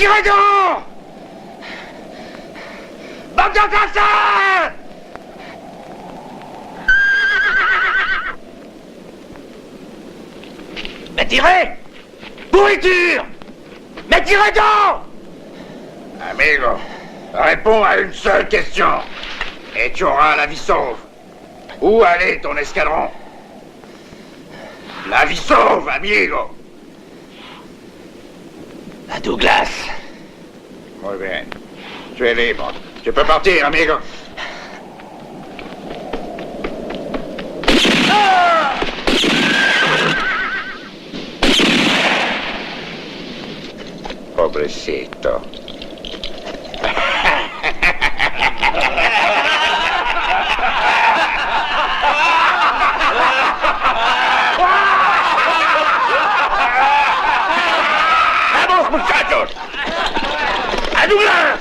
tirez donc! Bande d'assassins! Mais tirez! Pourriture! Mais tirez donc! Amigo, réponds à une seule question. Et tu auras la vie sauve. Où allait ton escadron? La vie sauve, amigo! À Douglas. Muy bien. Tu es libre. Tu peux partir, amigo. Ah! Pobrecito. ¡Vamos, muchachos! ¡A Douglas!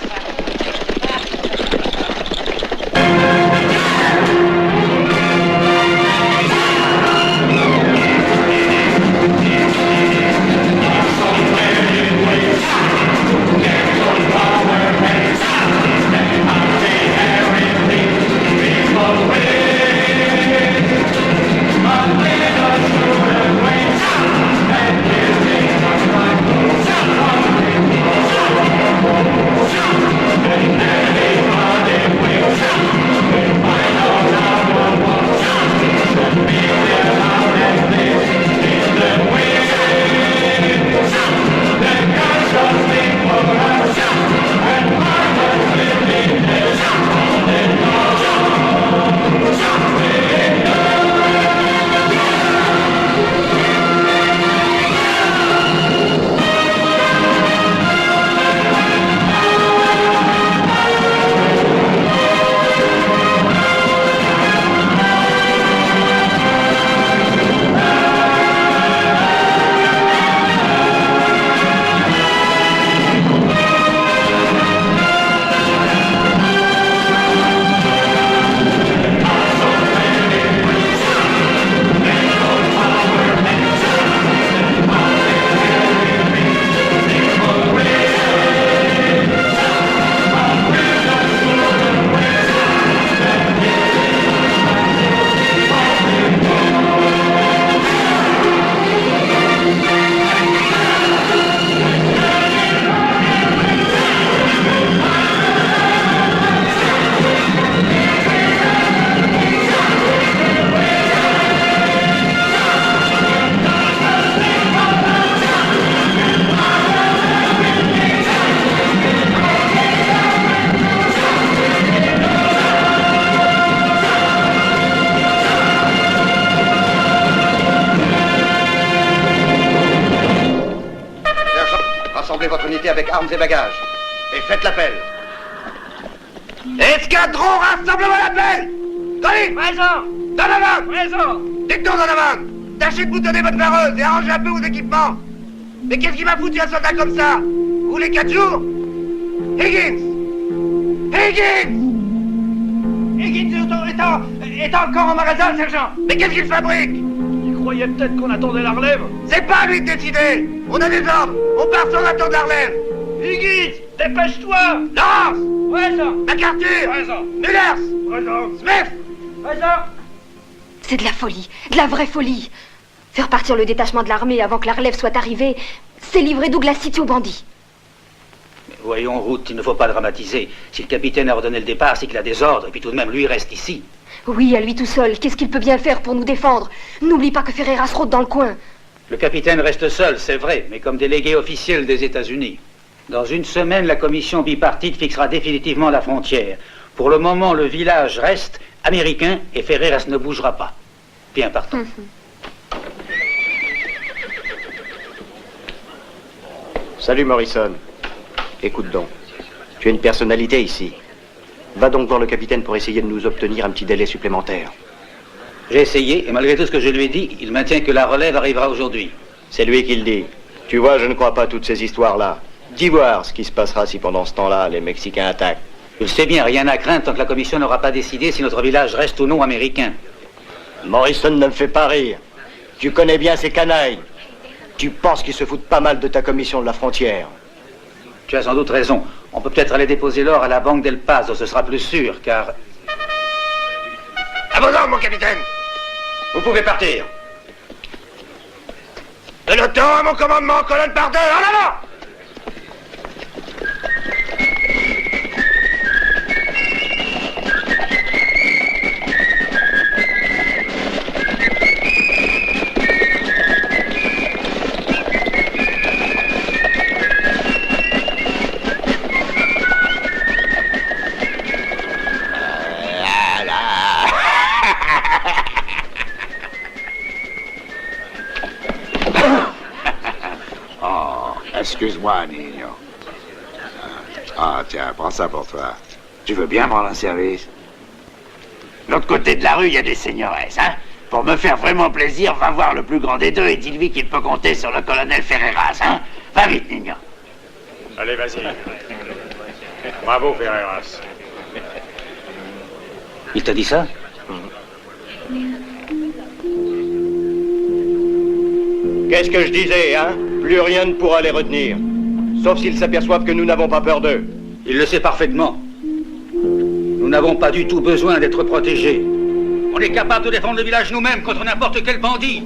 Votre unité avec armes et bagages. Et faites l'appel. Escadron, rassemblement à l'appel! Tony! Présent! Donovan! Présent! Dicton, Donovan! Tâchez de boutonner votre vareuse et arrangez un peu vos équipements. Mais qu'est-ce qui m'a foutu un soldat comme ça? Vous voulez 4 jours? Higgins! Higgins! Higgins est encore en magasin, sergent! Mais qu'est-ce qu'il fabrique? Il croyait peut-être qu'on attendait la relève. C'est pas à lui de décider! On a des ordres! On part sans attendre la relève! Higgins, dépêche-toi! Lance! Présent! MacArthur! Présent! Mullers! Présent! Smith! Présent! C'est de la folie, de la vraie folie. Faire partir le détachement de l'armée avant que la relève soit arrivée, c'est livrer Douglas City aux bandits. Mais voyons, Route, il ne faut pas dramatiser. Si le capitaine a ordonné le départ, c'est qu'il a des ordres, et puis tout de même, lui, il reste ici. Oui, à lui tout seul, qu'est-ce qu'il peut bien faire pour nous défendre? N'oublie pas que Ferreira se rôde dans le coin. Le capitaine reste seul, c'est vrai, mais comme délégué officiel des États-Unis. Dans une semaine, la commission bipartite fixera définitivement la frontière. Pour le moment, le village reste américain et Ferreras ne bougera pas. Bien, partons. Salut Morrison. Écoute donc, tu es une personnalité ici. Va donc voir le capitaine pour essayer de nous obtenir un petit délai supplémentaire. J'ai essayé, et malgré tout ce que je lui ai dit, il maintient que la relève arrivera aujourd'hui. C'est lui qui le dit. Tu vois, je ne crois pas à toutes ces histoires-là. Dis voir ce qui se passera si pendant ce temps-là, les Mexicains attaquent. Je sais bien, rien à craindre tant que la commission n'aura pas décidé si notre village reste ou non américain. Morrison ne me fait pas rire. Tu connais bien ces canailles. Tu penses qu'ils se foutent pas mal de ta commission de la frontière. Tu as sans doute raison. On peut peut-être aller déposer l'or à la banque d'El Paso, ce sera plus sûr, car... À vos ordres, mon capitaine. Vous pouvez partir. De l'OTAN à mon commandement, colonne par deux, en avant! Excuse-moi, Nino. Ah, tiens, prends ça pour toi. Tu veux bien me rendre un service? De l'autre côté de la rue, il y a des seigneresses, hein? Pour me faire vraiment plaisir, va voir le plus grand des deux et dis-lui qu'il peut compter sur le colonel Ferreras, hein? Va vite, Nino. Allez, vas-y. Bravo, Ferreras. Il t'a dit ça? Qu'est-ce que je disais, hein? Plus rien ne pourra les retenir. Sauf s'ils s'aperçoivent que nous n'avons pas peur d'eux. Il le sait parfaitement. Nous n'avons pas du tout besoin d'être protégés. On est capable de défendre le village nous-mêmes contre n'importe quel bandit.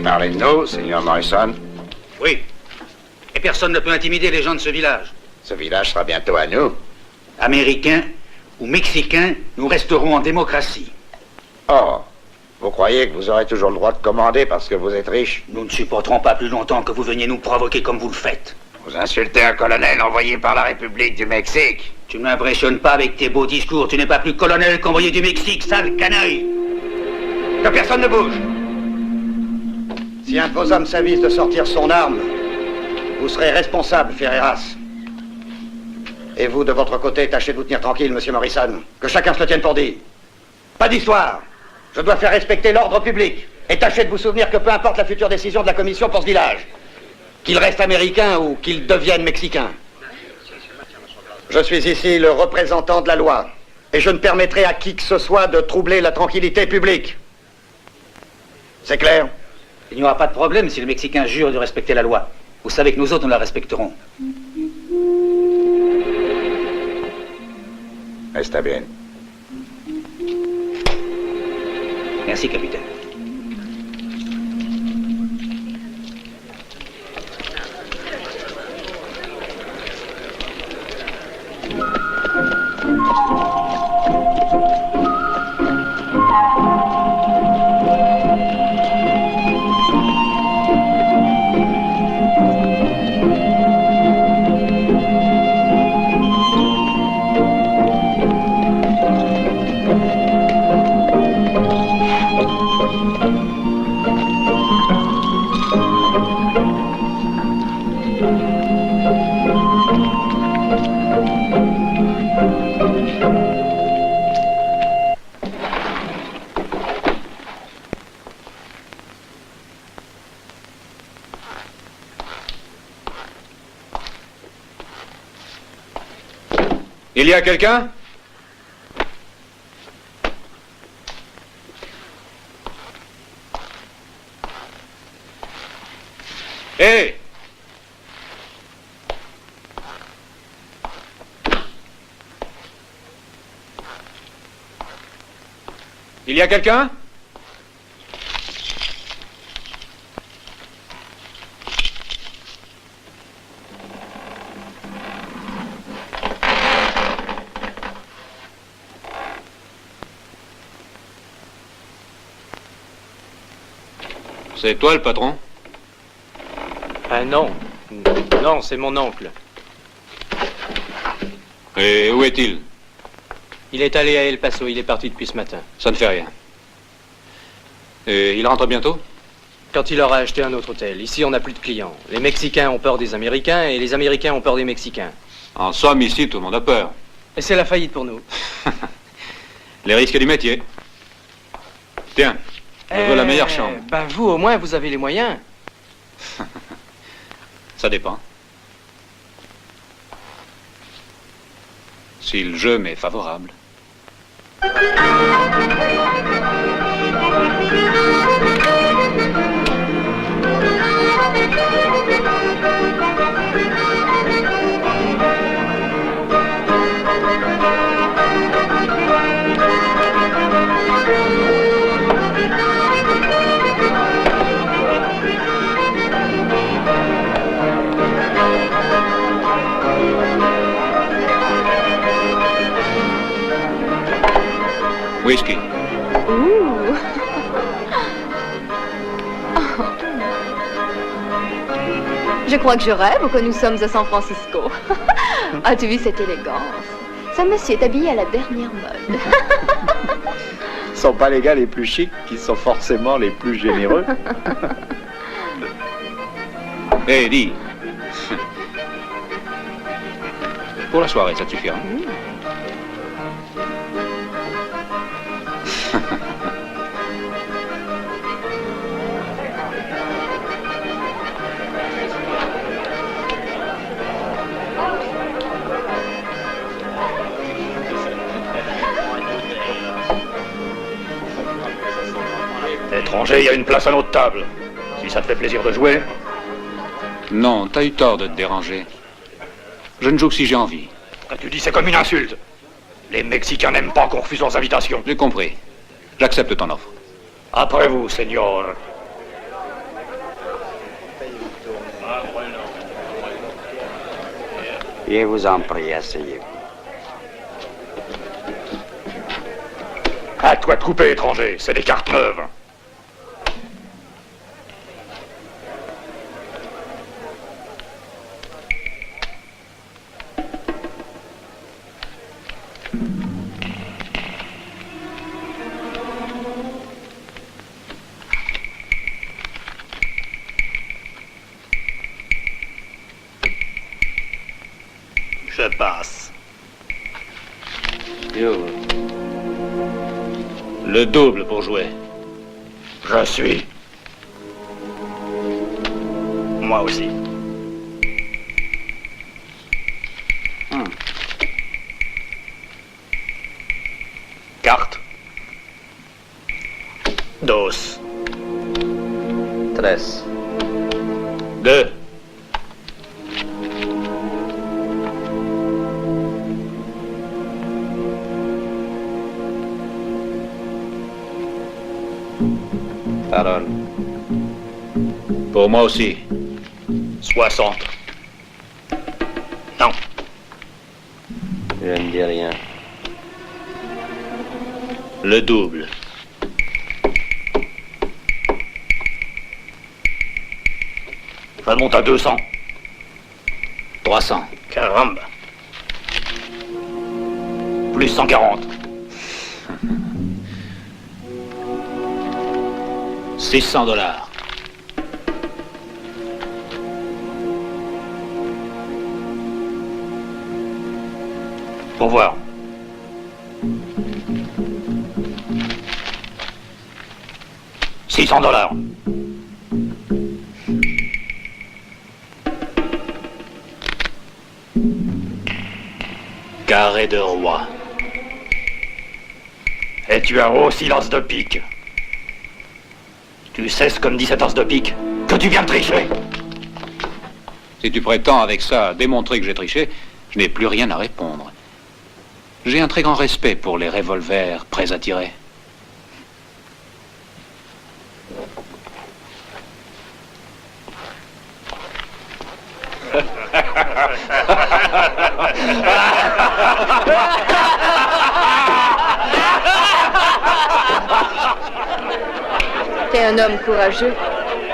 Parlez de nous, Seigneur Morrison. Oui. Et personne ne peut intimider les gens de ce village. Ce village sera bientôt à nous. Américains ou Mexicains, nous resterons en démocratie. Oh, vous croyez que vous aurez toujours le droit de commander parce que vous êtes riche? Nous ne supporterons pas plus longtemps que vous veniez nous provoquer comme vous le faites. Vous insultez un colonel envoyé par la République du Mexique. Tu ne m'impressionnes pas avec tes beaux discours. Tu n'es pas plus colonel qu'envoyé du Mexique, sale canaille. Que personne ne bouge. Si un de vos hommes s'avise de sortir son arme, vous serez responsable, Ferreras. Et vous, de votre côté, tâchez de vous tenir tranquille, monsieur Morrison. Que chacun se le tienne pour dit. Pas d'histoire. Je dois faire respecter l'ordre public. Et tâchez de vous souvenir que peu importe la future décision de la commission pour ce village, qu'il reste américain ou qu'il devienne mexicain, je suis ici le représentant de la loi. Et je ne permettrai à qui que ce soit de troubler la tranquillité publique. C'est clair ? Il n'y aura pas de problème si les Mexicains jurent de respecter la loi. Vous savez que nous autres, nous la respecterons. Está bien. Merci, capitaine. Il y a quelqu'un? Hé! Il y a quelqu'un? C'est toi le patron? Ah non. Non, c'est mon oncle. Et où est-il? Il est allé à El Paso, il est parti depuis ce matin. Ça ne fait rien. Et il rentre bientôt? Quand il aura acheté un autre hôtel. Ici, on n'a plus de clients. Les Mexicains ont peur des Américains et les Américains ont peur des Mexicains. En somme, ici, tout le monde a peur. Et c'est la faillite pour nous. Les risques du métier. Tiens, Je veux la meilleure chambre. Ben vous, au moins, vous avez les moyens. Ça dépend. Si le jeu m'est favorable. Whisky. Ouh. Je crois que je rêve ou que nous sommes à San Francisco. As-tu vu cette élégance? Ce monsieur est habillé à la dernière mode. Ce sont pas les gars les plus chics qui sont forcément les plus généreux. Eh, dis. Pour la soirée, ça te suffira. Étranger, il y a une place à notre table. Si ça te fait plaisir de jouer. Non, t'as eu tort de te déranger. Je ne joue que si j'ai envie. Tu dis c'est comme une insulte. Les Mexicains n'aiment pas qu'on refuse leurs invitations. J'ai compris. J'accepte ton offre. Après vous, Seigneur. Je vous en prie, asseyez-vous. À toi de couper, étranger. C'est des cartes neuves. Je passe. Le double pour jouer. Je suis. Moi aussi. Carte. Dos. 13. 2. Parole. Pour moi aussi. 60. Non. Je ne dis rien. Le double. Je monte à 200. 300. Caramba. Plus 140. 600 $. Pour voir. $600. Carré de roi. Et tu as aussi l'as de pique. Tu sais ce que me dit cet as de pique? Que tu viens de tricher. Si tu prétends avec ça démontrer que j'ai triché, je n'ai plus rien à répondre. J'ai un très grand respect pour les revolvers prêts à tirer. T'es un homme courageux.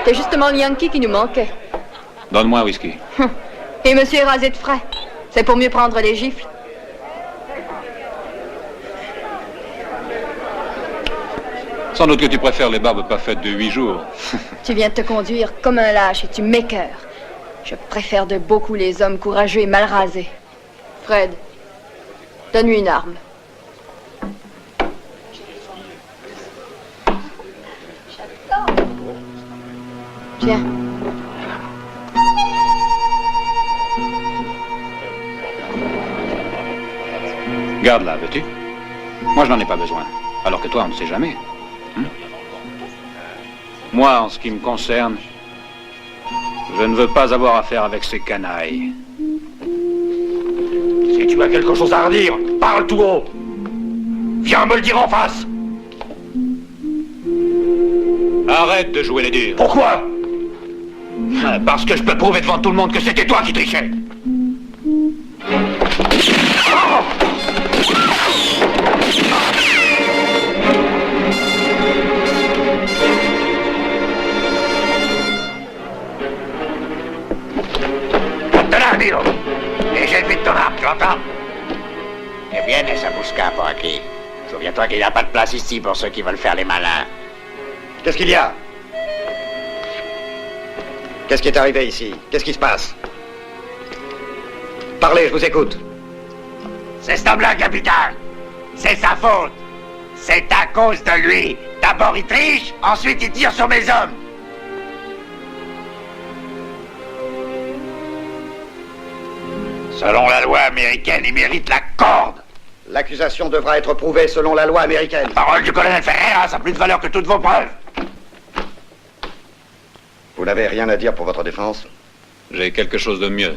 T'es justement le Yankee qui nous manquait. Donne-moi un whisky. Et monsieur est rasé de frais. C'est pour mieux prendre les gifles. Sans doute que tu préfères les barbes pas faites de 8 jours. Tu viens de te conduire comme un lâche et tu m'écœures. Je préfère de beaucoup les hommes courageux et mal rasés. Fred, donne-lui une arme. Viens. Garde-la, veux-tu? Moi, je n'en ai pas besoin. Alors que toi, on ne sait jamais. Moi, en ce qui me concerne, je ne veux pas avoir affaire avec ces canailles. Si tu as quelque chose à redire, parle tout haut. Viens me le dire en face. Arrête de jouer les durs. Pourquoi? Parce que je peux prouver devant tout le monde que c'était toi qui trichais. Amigo. Et j'ai le vide ton arme, tu entends? Eh bien, esa busca por aquí. Souviens-toi qu'il n'y a pas de place ici pour ceux qui veulent faire les malins. Qu'est-ce qu'il y a? Qu'est-ce qui est arrivé ici? Qu'est-ce qui se passe? Parlez, je vous écoute. C'est cet homme-là, capitaine. C'est sa faute. C'est à cause de lui. D'abord il triche, ensuite il tire sur mes hommes. Selon la loi américaine, il mérite la corde. L'accusation devra être prouvée selon la loi américaine. Parole du colonel Ferreira, ça a plus de valeur que toutes vos preuves. Vous n'avez rien à dire pour votre défense? J'ai quelque chose de mieux.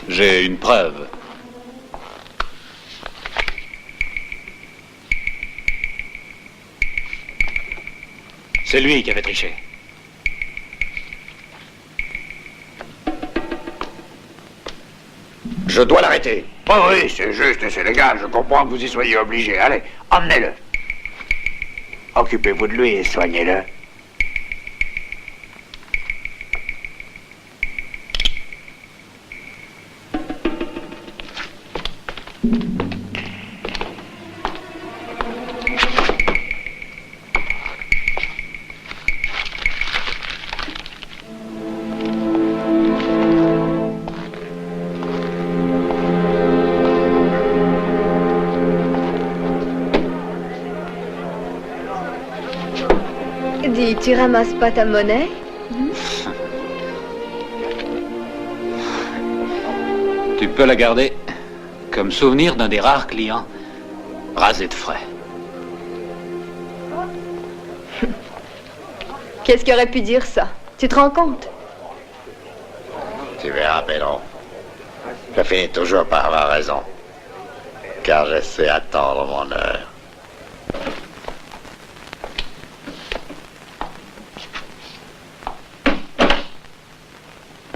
J'ai une preuve. C'est lui qui avait triché. Je dois l'arrêter. Oh oui, c'est juste et c'est légal. Je comprends que vous y soyez obligé. Allez, emmenez-le. Occupez-vous de lui et soignez-le. Dis, tu ramasses pas ta monnaie? Tu peux la garder comme souvenir d'un des rares clients rasés de frais. Qu'est-ce qui aurait pu dire ça? Tu te rends compte? Tu verras, Pedro. Je finis toujours par avoir raison. Car je sais attendre mon heure.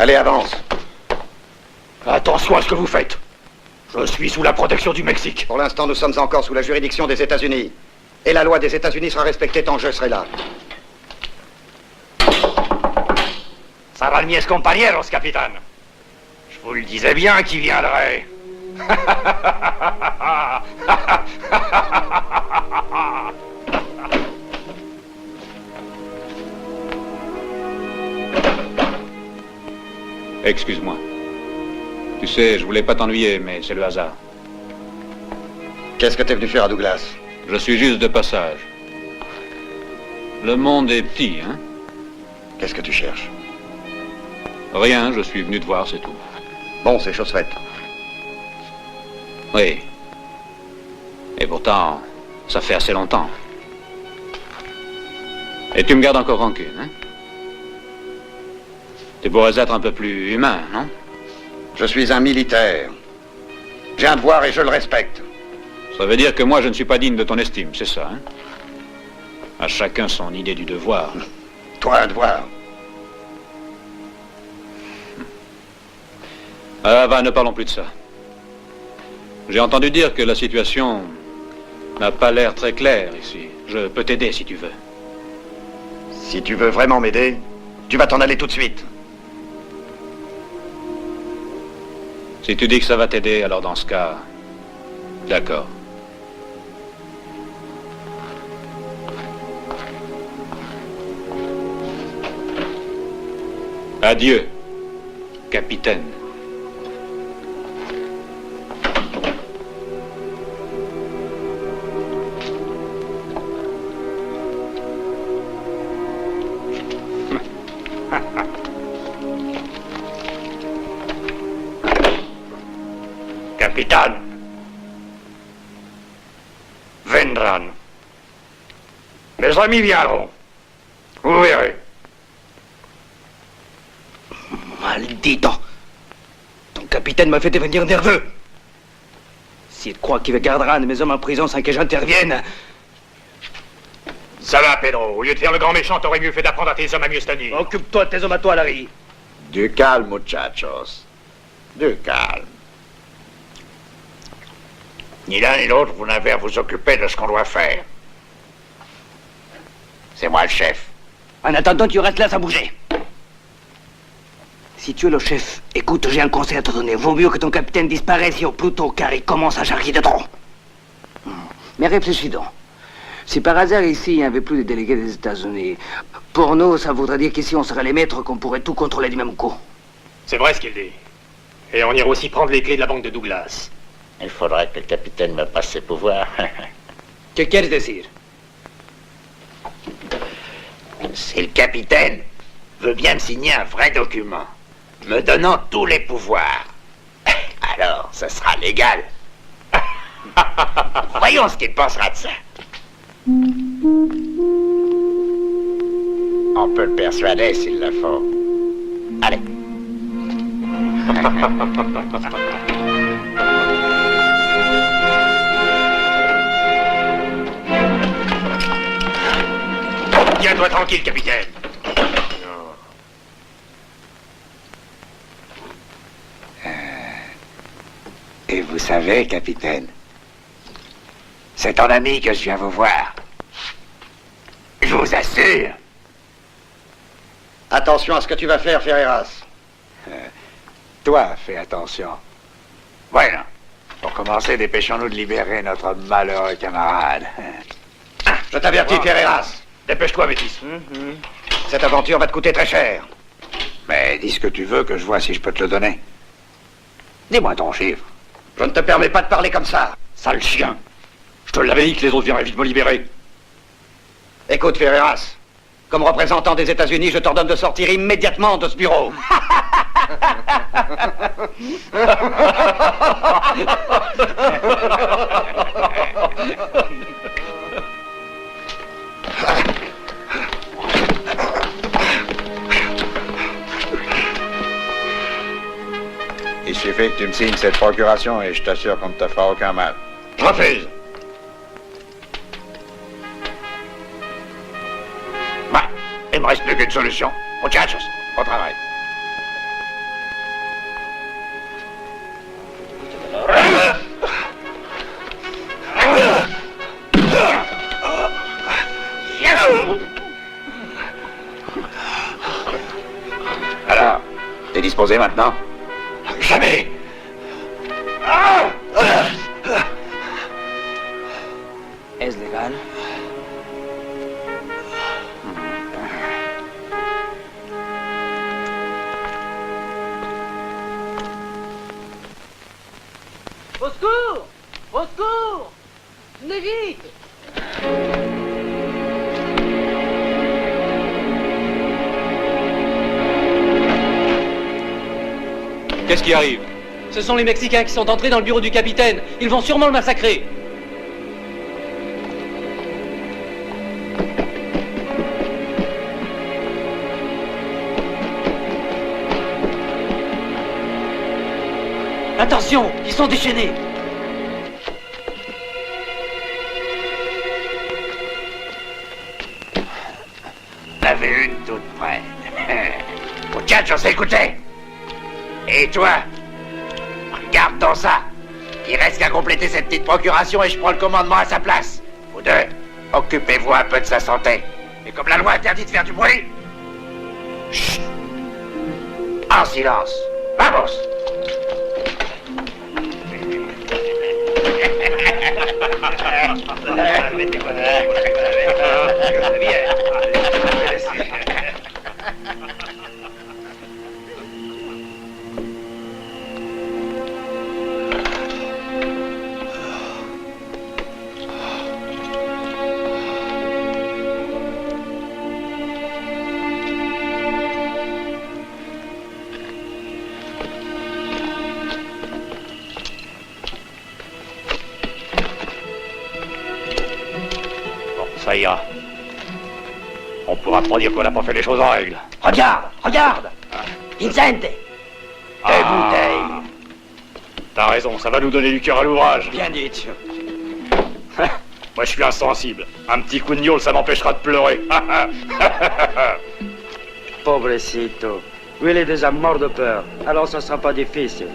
Allez, avance. Attention à ce que vous faites. Je suis sous la protection du Mexique. Pour l'instant, nous sommes encore sous la juridiction des États-Unis. Et la loi des États-Unis sera respectée tant que je serai là. Serán mis compañeros, capitaine. Je vous le disais bien qui viendrait. Excuse-moi. Tu sais, je voulais pas t'ennuyer, mais c'est le hasard. Qu'est-ce que t'es venu faire à Douglas? Je suis juste de passage. Le monde est petit, hein? Qu'est-ce que tu cherches? Rien, je suis venu te voir, c'est tout. Bon, c'est chose faite. Oui. Et pourtant, ça fait assez longtemps. Et tu me gardes encore rancune, hein? Tu pourrais être un peu plus humain, non? Je suis un militaire. J'ai un devoir et je le respecte. Ça veut dire que moi, je ne suis pas digne de ton estime, c'est ça, hein? À chacun son idée du devoir. Toi, un devoir. Ah, va, ne parlons plus de ça. J'ai entendu dire que la situation n'a pas l'air très claire ici. Je peux t'aider si tu veux. Si tu veux vraiment m'aider, tu vas t'en aller tout de suite. Si tu dis que ça va t'aider, alors dans ce cas, d'accord. Adieu, capitaine. Capitaine, vendrán. Mes amis viendront. Vous verrez. Maldito! Ton capitaine m'a fait devenir nerveux. S'il croit qu'il gardera un de mes hommes en prison sans que j'intervienne... Ça va, Pedro. Au lieu de faire le grand méchant, t'aurais mieux fait d'apprendre à tes hommes à mieux se tenir. Occupe-toi de tes hommes à toi, Larry. Du calme, muchachos. Du calme. Ni l'un ni l'autre, vous n'avez à vous occuper de ce qu'on doit faire. C'est moi le chef. En attendant, tu restes là sans bouger. Si tu es le chef, écoute, j'ai un conseil à te donner. Vaut mieux que ton capitaine disparaisse au plus tôt, car il commence à charrier de trop. Mais réfléchis donc. Si par hasard ici, il n'y avait plus de délégués des États-Unis, pour nous, ça voudrait dire qu'ici, on serait les maîtres, qu'on pourrait tout contrôler du même coup. C'est vrai ce qu'il dit. Et on ira aussi prendre les clés de la banque de Douglas. Il faudra que le capitaine me passe ses pouvoirs. Que quieres decir? Si le capitaine veut bien me signer un vrai document, me donnant tous les pouvoirs, alors ce sera légal. Voyons ce qu'il pensera de ça. On peut le persuader s'il le faut. Allez. Tiens-toi tranquille, capitaine. Et vous savez, capitaine, c'est ton ami que je viens vous voir. Je vous assure. Attention à ce que tu vas faire, Ferreras. Toi, fais attention. Voilà. Pour commencer, dépêchons-nous de libérer notre malheureux camarade. Je t'avertis, Ferreras. Dépêche-toi, Métis. Cette aventure va te coûter très cher. Mais dis ce que tu veux, que je vois si je peux te le donner. Dis-moi ton chiffre. Je ne te permets pas de parler comme ça. Sale chien. Je te l'avais dit que les autres viendraient vite me libérer. Écoute, Ferreras. Comme représentant des États-Unis, je t'ordonne de sortir immédiatement de ce bureau. Il suffit que tu me signes cette procuration et je t'assure qu'on ne te fera aucun mal. Je refuse. Bah, il me reste plus qu'une solution. Muchachos, au travail. Alors, t'es disposé maintenant? Jamais. Est-ce légal? Au secours! Au secours! Venez vite! Qu'est-ce qui arrive? Ce sont les Mexicains qui sont entrés dans le bureau du capitaine. Ils vont sûrement le massacrer. Attention, ils sont déchaînés. On avait une toute près. Muchachos, écoutez. Et toi, regarde dans ça. Il reste qu'à compléter cette petite procuration et je prends le commandement à sa place. Vous deux, occupez-vous un peu de sa santé. Et comme la loi interdit de faire du bruit, chut, en silence. Vamos. ça ira. On pourra pas dire qu'on n'a pas fait les choses en règle. Regarde, regarde. Vincente. Des bouteilles. T'as raison, ça va nous donner du cœur à l'ouvrage. Bien dit, monsieur. Moi, je suis insensible. Un petit coup de gnôle, ça m'empêchera de pleurer. Pobrecito. Lui, il est déjà mort de peur. Alors, ça sera pas difficile.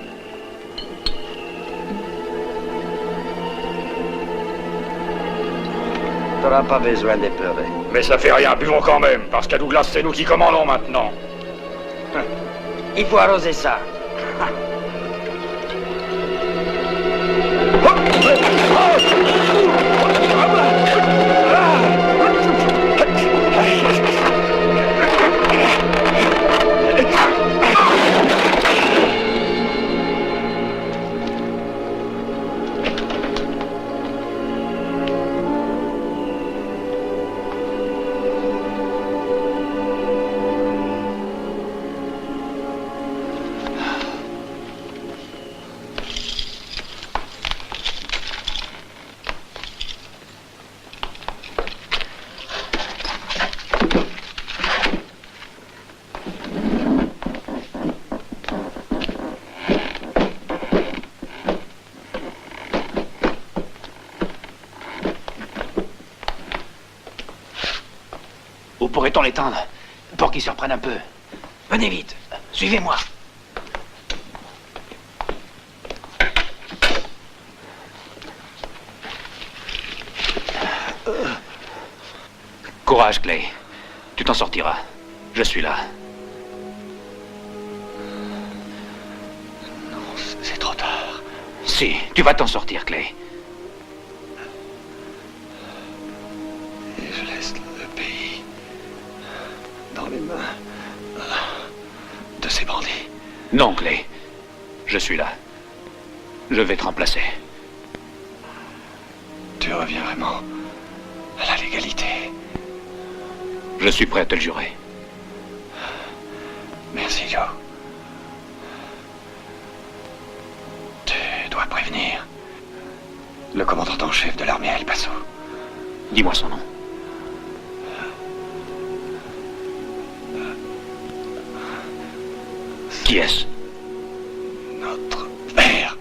T'auras pas besoin de pleurer. Mais ça fait rien, buvons quand même, parce qu'à Douglas, c'est nous qui commandons maintenant. Il faut arroser ça. Où pourrait-on l'étendre pour qu'il se reprenne un peu? Venez vite, suivez-moi. Courage, Clay. Tu t'en sortiras. Je suis là. Non, c'est trop tard. Si, tu vas t'en sortir, Clay. Et je laisse le pays dans les mains de ces bandits. Non, Clay. Je suis là. Je vais te remplacer. Tu reviens vraiment à la légalité. Je suis prêt à te le jurer. Merci, Joe. Tu dois prévenir le commandant en chef de l'armée à El Paso. Dis-moi son nom. Qui est-ce? Notre père.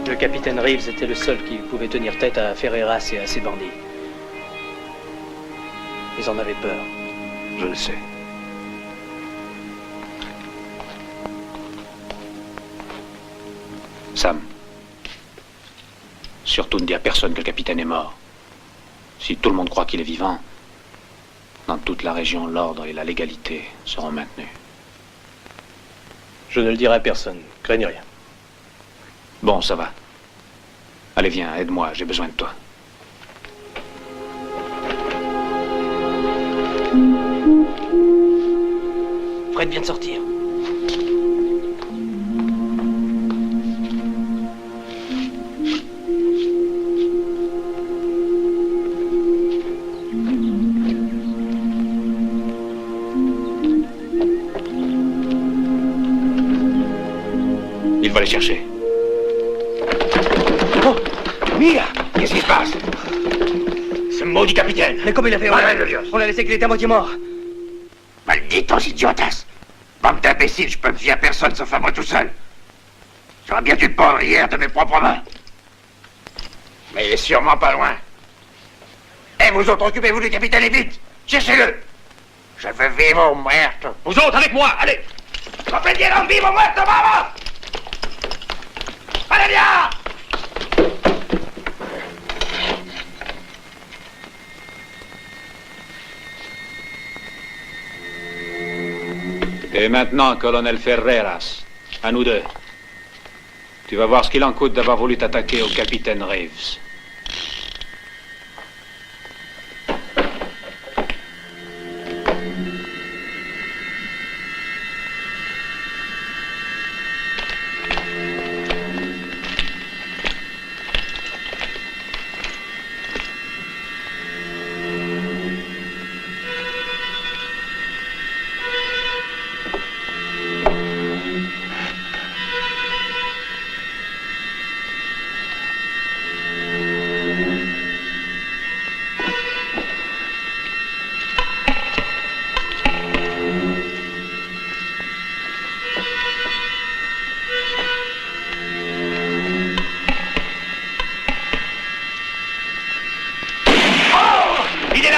Le capitaine Reeves était le seul qui pouvait tenir tête à Ferreras et à ses bandits. Ils en avaient peur. Je le sais. Sam, surtout ne dis à personne que le capitaine est mort. Si tout le monde croit qu'il est vivant, dans toute la région, l'ordre et la légalité seront maintenus. Je ne le dirai à personne. Craignez rien. Bon, ça va. Allez, viens, aide-moi, j'ai besoin de toi. Fred vient de sortir. Il va les chercher. Oh, Mia! Qu'est-ce qui se passe? Ce maudit capitaine! Mais comme il a fait... On a laissé qu'il était à moitié mort. Malditos idiotas! Bande d'imbéciles, je peux me fier à personne sauf à moi tout seul. J'aurais bien dû le prendre hier de mes propres mains. Mais il est sûrement pas loin. Eh, vous autres, occupez-vous du capitaine et vite! Cherchez-le! Je veux vivre au muerto. Vous autres, avec moi, allez! Comprendieron vivo o muerto, vamos! Allez, bien! Et maintenant, colonel Ferreras, à nous deux. Tu vas voir ce qu'il en coûte d'avoir voulu t'attaquer au capitaine Reeves.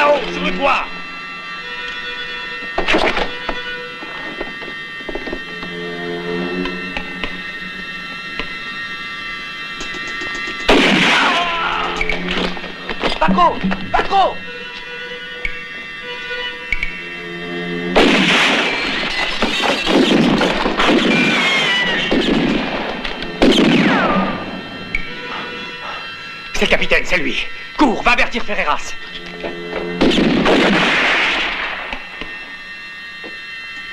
là-haut, sur le toit. Paco! Paco! C'est le capitaine, c'est lui. Cours, va avertir Ferreras.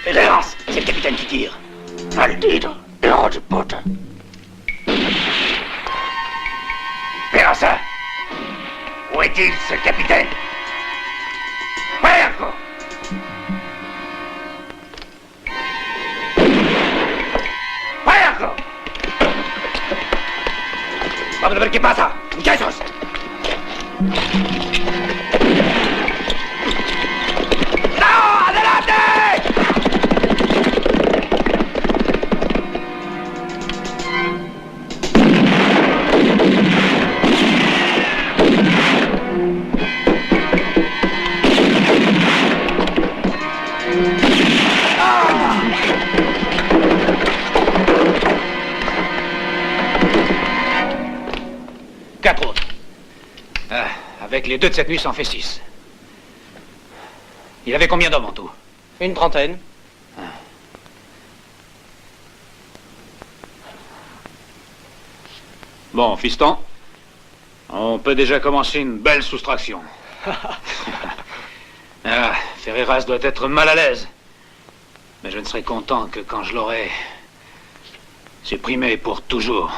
Ferreras, c'est le capitaine qui tire. Maldito, héros de pute. Ferrasa, où est-il, ce capitaine? Puerco! Puerco! Vamos a ver qué pasa, muchachos. ¡No! ¡Adelante! Quatre autres. Avec les deux de cette nuit, ça en fait 6. Il avait combien d'hommes en tout? Une trentaine. Bon, fiston, on peut déjà commencer une belle soustraction. Ferreras doit être mal à l'aise. Mais je ne serai content que quand je l'aurai supprimé pour toujours.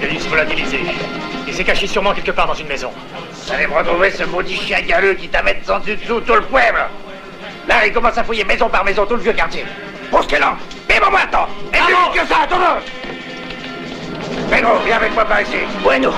Denis volatilisé. Il s'est caché sûrement quelque part dans une maison. Vous allez me retrouver ce maudit chien galeux qui t'amène sans dessous tout le pueblo. Là, il commence à fouiller maison par maison tout le vieux quartier. Busquez-le! Vive muerto! Et plus vite que ça, todos! Pedro, viens avec moi par ici. Bueno.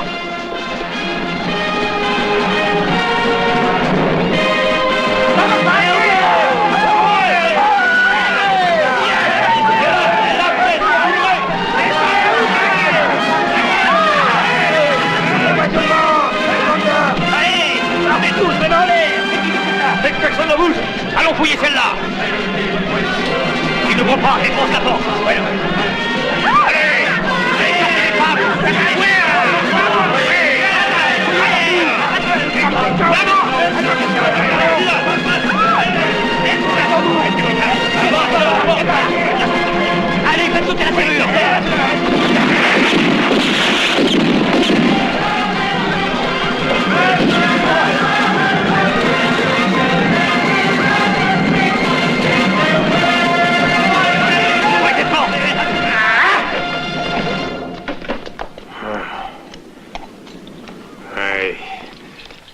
Personne ne bouge. Allons fouiller celle-là. Il ne comprend pas, défonce la porte. Voilà. Allez, sortez les femmes. Allez, faites sauter la serrure.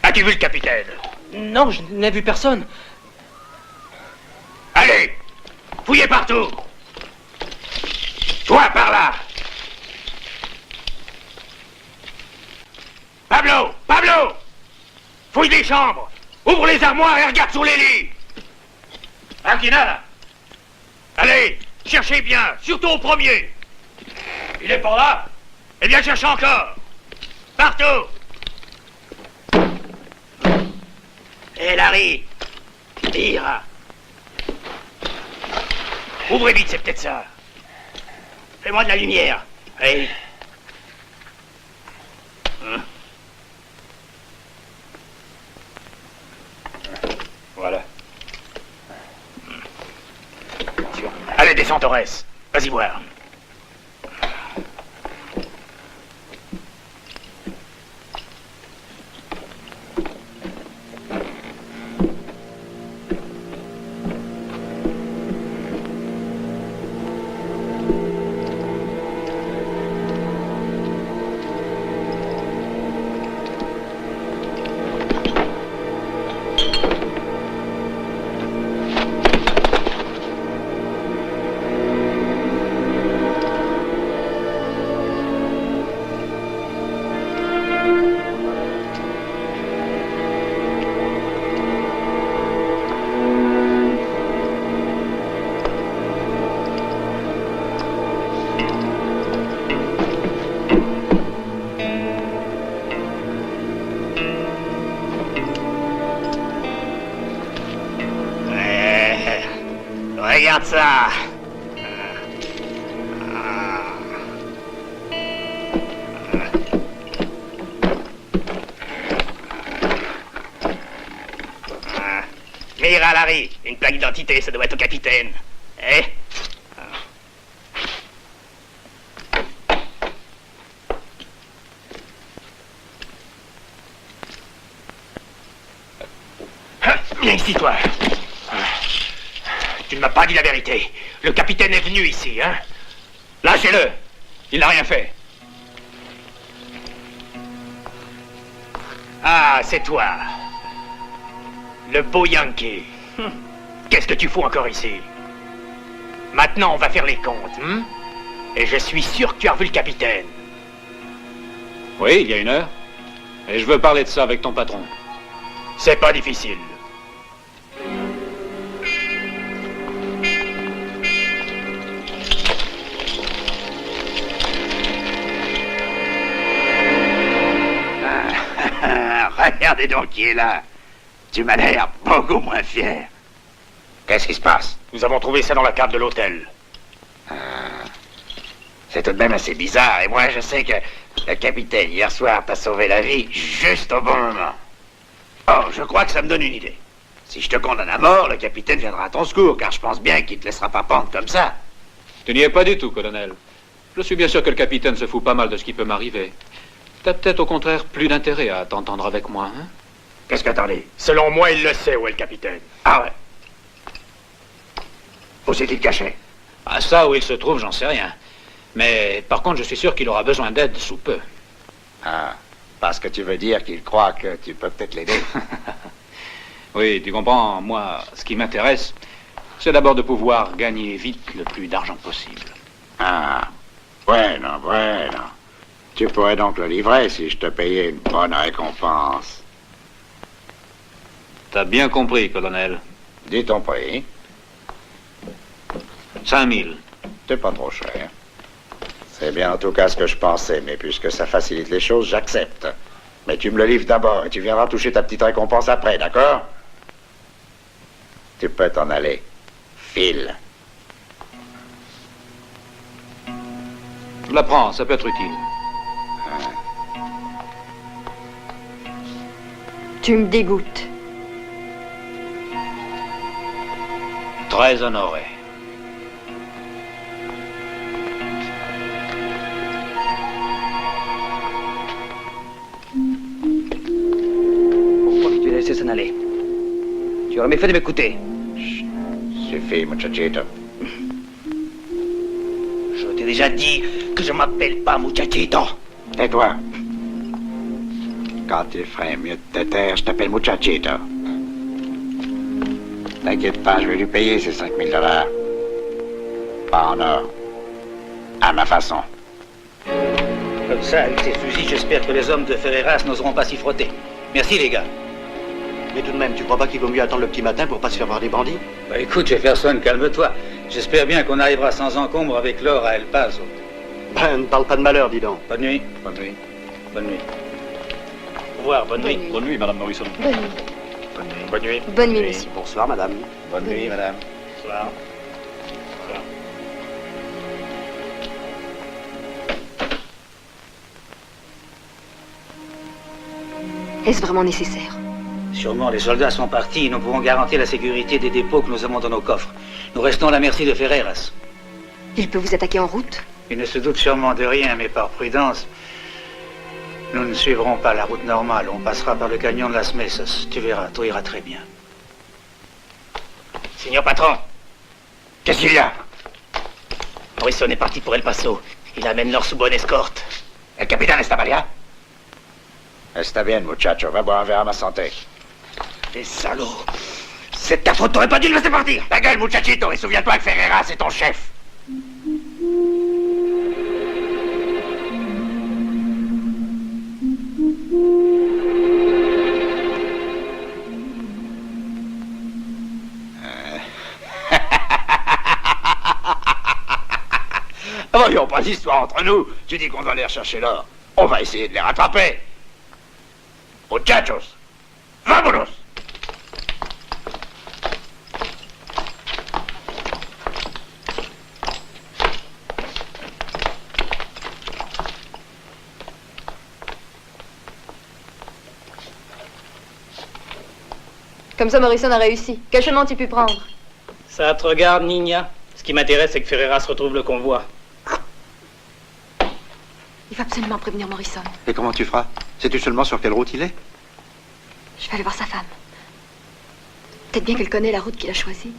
As-tu vu le capitaine? Non, je n'ai vu personne. Allez, fouillez partout. Toi, par là. Pablo, fouille les chambres. Ouvre les armoires et regarde sous les lits. Aquina, allez, cherchez bien, surtout au premier. Il est pas là? Eh bien, cherche encore. Partout. Hé, Larry, tire. Ouvrez vite, c'est peut-être ça. Fais-moi de la lumière. Allez. Voilà. Allez, descends, Torres. Vas-y voir. Regarde ça. Mira Larry, une plaque d'identité, ça doit être au capitaine. Eh? Viens ici, toi. Tu ne m'as pas dit la vérité. Le capitaine est venu ici, hein? Lâchez-le. Il n'a rien fait. Ah, c'est toi. Le beau Yankee. Qu'est-ce que tu fous encore ici? Maintenant, on va faire les comptes, Et je suis sûr que tu as revu le capitaine. Oui, il y a 1 heure. Et je veux parler de ça avec ton patron. C'est pas difficile. Regardez donc qui est là. Tu m'as l'air beaucoup moins fier. Qu'est-ce qui se passe? Nous avons trouvé ça dans la cave de l'hôtel. C'est tout de même assez bizarre. Et moi, je sais que le capitaine, hier soir, t'a sauvé la vie juste au bon moment. Oh, je crois que ça me donne une idée. Si je te condamne à mort, le capitaine viendra à ton secours, car je pense bien qu'il te laissera pas pendre comme ça. Tu n'y es pas du tout, colonel. Je suis bien sûr que le capitaine se fout pas mal de ce qui peut m'arriver. T'as peut-être au contraire plus d'intérêt à t'entendre avec moi, hein? Qu'est-ce que t'en dis? Selon moi, il le sait où est le capitaine. Ah ouais. Où s'est-il caché? Ah, ça, où il se trouve, j'en sais rien. Mais par contre, je suis sûr qu'il aura besoin d'aide sous peu. Ah, parce que tu veux dire qu'il croit que tu peux peut-être l'aider. Oui, tu comprends, moi, ce qui m'intéresse, c'est d'abord de pouvoir gagner vite le plus d'argent possible. Ah, bueno, bueno. Tu pourrais donc le livrer si je te payais une bonne récompense. T'as bien compris, colonel. Dis ton prix. 5 000. C'est pas trop cher. C'est bien en tout cas ce que je pensais, mais puisque ça facilite les choses, j'accepte. Mais tu me le livres d'abord et tu viendras toucher ta petite récompense après, d'accord? Tu peux t'en aller. File. Je la prends, ça peut être utile. Tu me dégoûtes. Très honoré. Pourquoi tu as laissé s'en aller? Tu aurais mieux fait de m'écouter. Suffit, muchachito. Je t'ai déjà dit que je m'appelle pas muchachito. Tais-toi. Quand tu ferais mieux de te taire, je t'appelle muchachito. T'inquiète pas, je vais lui payer ces 5 000 $. Pas en or. À ma façon. Comme ça, avec ces fusils, j'espère que les hommes de Ferreras n'oseront pas s'y frotter. Merci, les gars. Mais tout de même, tu crois pas qu'il vaut mieux attendre le petit matin pour pas se faire voir des bandits? Bah écoute, Jefferson, calme-toi. J'espère bien qu'on arrivera sans encombre avec l'or à El Paso. Ben, ne parle pas de malheur, dis donc. Bonne nuit. Bonne nuit. Bonne nuit. Au revoir, bonne nuit. Bonne nuit, Madame Morrison. Bonne nuit. Bonne nuit. Bonne nuit, monsieur. Bonsoir, madame. Bonne nuit, madame. Bonsoir. Est-ce vraiment nécessaire? Sûrement, les soldats sont partis. Nous pouvons garantir la sécurité des dépôts que nous avons dans nos coffres. Nous restons à la merci de Ferreras. Il peut vous attaquer en route? Il ne se doute sûrement de rien, mais par prudence, nous ne suivrons pas la route normale. On passera par le canyon de Las Mesas. Tu verras, tout ira très bien. Signor patron, Qu'est-ce qu'il y a? Morrison est parti pour El Paso. Il amène l'or sous bonne escorte. El capitaine Estabalia? Está bien, muchacho. Va boire un verre à ma santé. Les salauds! C'est ta faute, t'aurais pas dû le laisser partir! Ta gueule, muchachito, et souviens-toi que Ferreras, c'est ton chef. Voyons pas d'histoire entre nous. Tu dis qu'on doit aller rechercher l'or. On va essayer de les rattraper. Muchachos, vámonos! Comme ça, Morrison a réussi. Quel chemin as-tu pu prendre? Ça te regarde, Nina. Ce qui m'intéresse, c'est que Ferreras retrouve le convoi. Il faut absolument prévenir Morrison. Et comment tu feras? Sais-tu seulement sur quelle route il est? Je vais aller voir sa femme. Peut-être bien qu'elle connaît la route qu'il a choisie.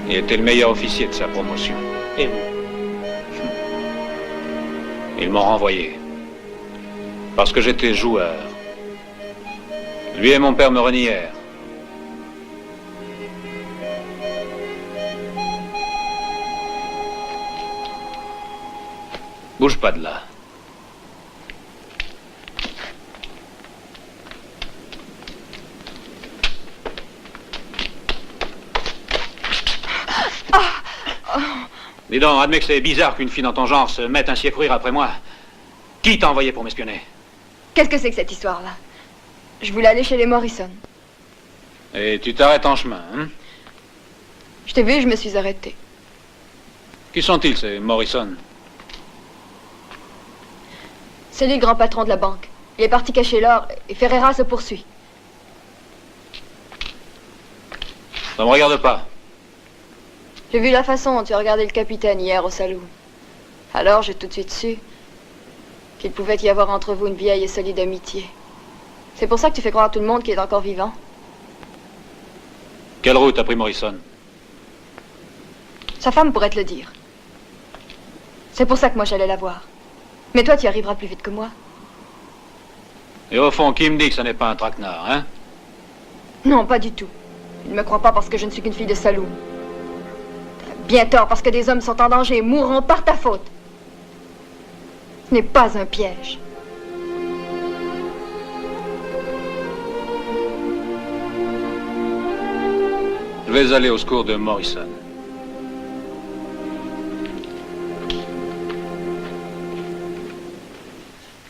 Il était le meilleur officier de sa promotion. Et vous? Ils m'ont renvoyé. Parce que j'étais joueur. Lui et mon père me renièrent. Bouge pas de là. Dis donc, admets que c'est bizarre qu'une fille dans ton genre se mette ainsi à courir après moi. Qui t'a envoyé pour m'espionner? Qu'est-ce que c'est que cette histoire-là? Je voulais aller chez les Morrison. Et tu t'arrêtes en chemin, hein? Je t'ai vu et je me suis arrêtée. Qui sont-ils, ces Morrison? C'est lui le grand patron de la banque. Il est parti cacher l'or et Ferreras se poursuit. Ça me regarde pas. J'ai vu la façon dont tu as regardé le capitaine hier au saloon. Alors j'ai tout de suite su qu'il pouvait y avoir entre vous une vieille et solide amitié. C'est pour ça que tu fais croire à tout le monde qu'il est encore vivant. Quelle route a pris Morrison? Sa femme pourrait te le dire. C'est pour ça que moi j'allais la voir. Mais toi tu y arriveras plus vite que moi. Et au fond, qui me dit que ce n'est pas un traquenard, hein? Non, pas du tout. Il ne me croit pas parce que je ne suis qu'une fille de saloon. T'as bien tort parce que des hommes sont en danger et mourront par ta faute. Ce n'est pas un piège. Je vais aller au secours de Morrison.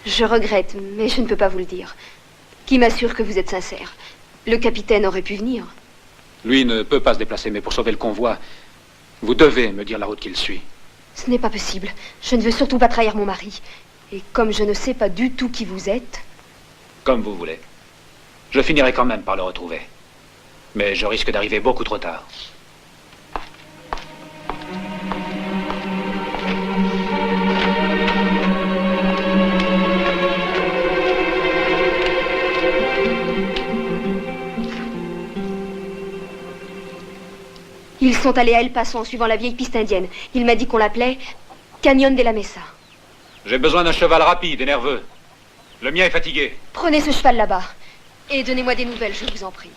Je regrette, mais je ne peux pas vous le dire. Qui m'assure que vous êtes sincère? Le capitaine aurait pu venir. Lui ne peut pas se déplacer, mais pour sauver le convoi, vous devez me dire la route qu'il suit. Ce n'est pas possible. Je ne veux surtout pas trahir mon mari. Et comme je ne sais pas du tout qui vous êtes... Comme vous voulez. Je finirai quand même par le retrouver. Mais je risque d'arriver beaucoup trop tard. Ils sont allés à El Paso en suivant la vieille piste indienne. Il m'a dit qu'on l'appelait Canyon de la Mesa. J'ai besoin d'un cheval rapide et nerveux. Le mien est fatigué. Prenez ce cheval là-bas. Et donnez-moi des nouvelles, je vous en prie.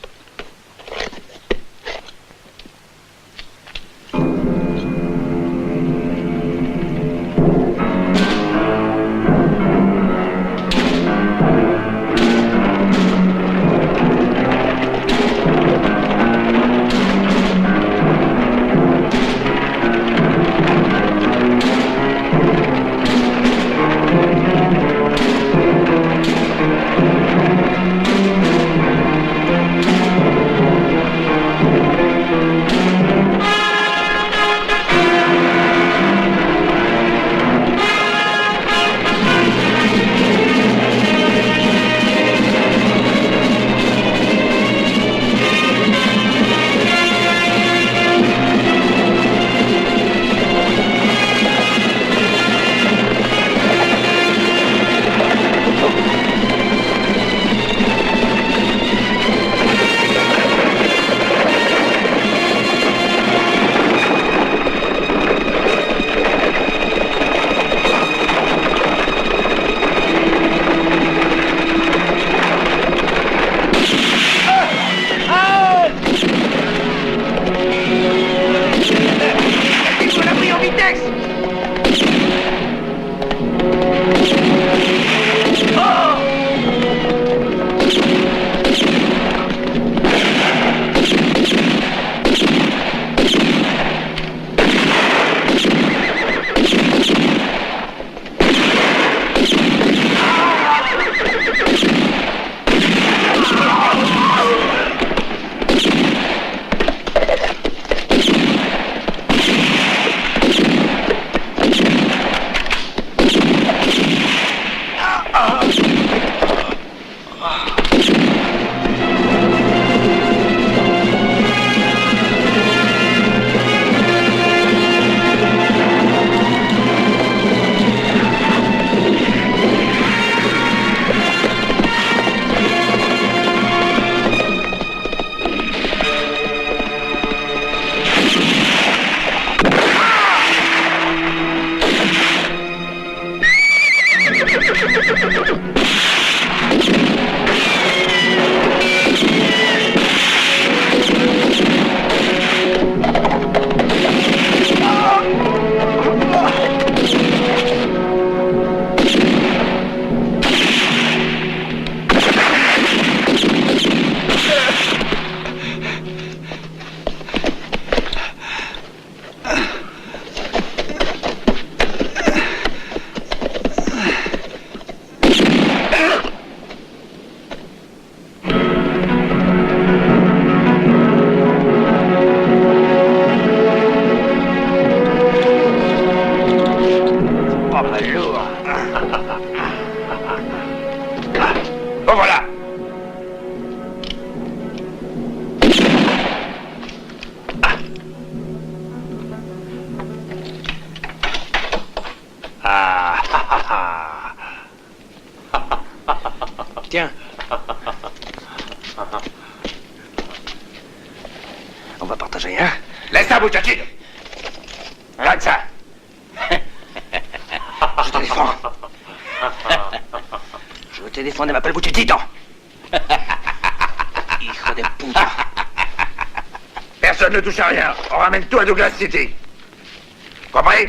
Bon voilà. Tiens. On va partager, hein? Laisse ça, muchachito. Regarde ça. Je te défends. Je veux te défendre et m'appelle Buchetito. Hijo de puta. Personne ne touche à rien. On ramène tout à Douglas City. Compris?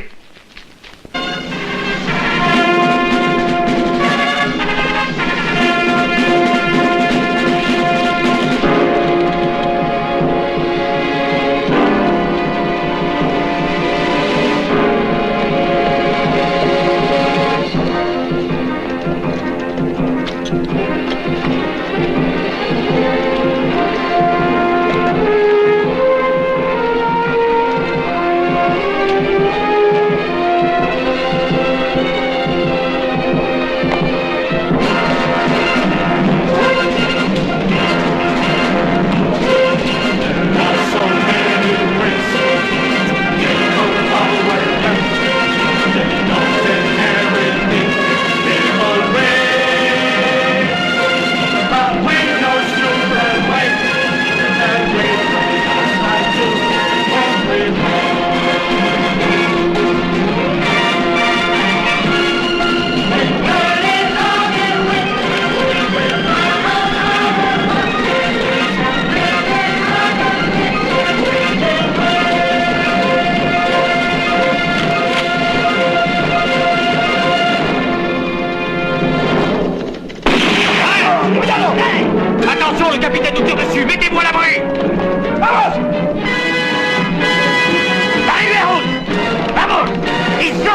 Attention, le capitaine nous tire dessus. Mettez-vous à l'abri. Vamos! ¡Arriba! ¡Vamos! ¡Listo!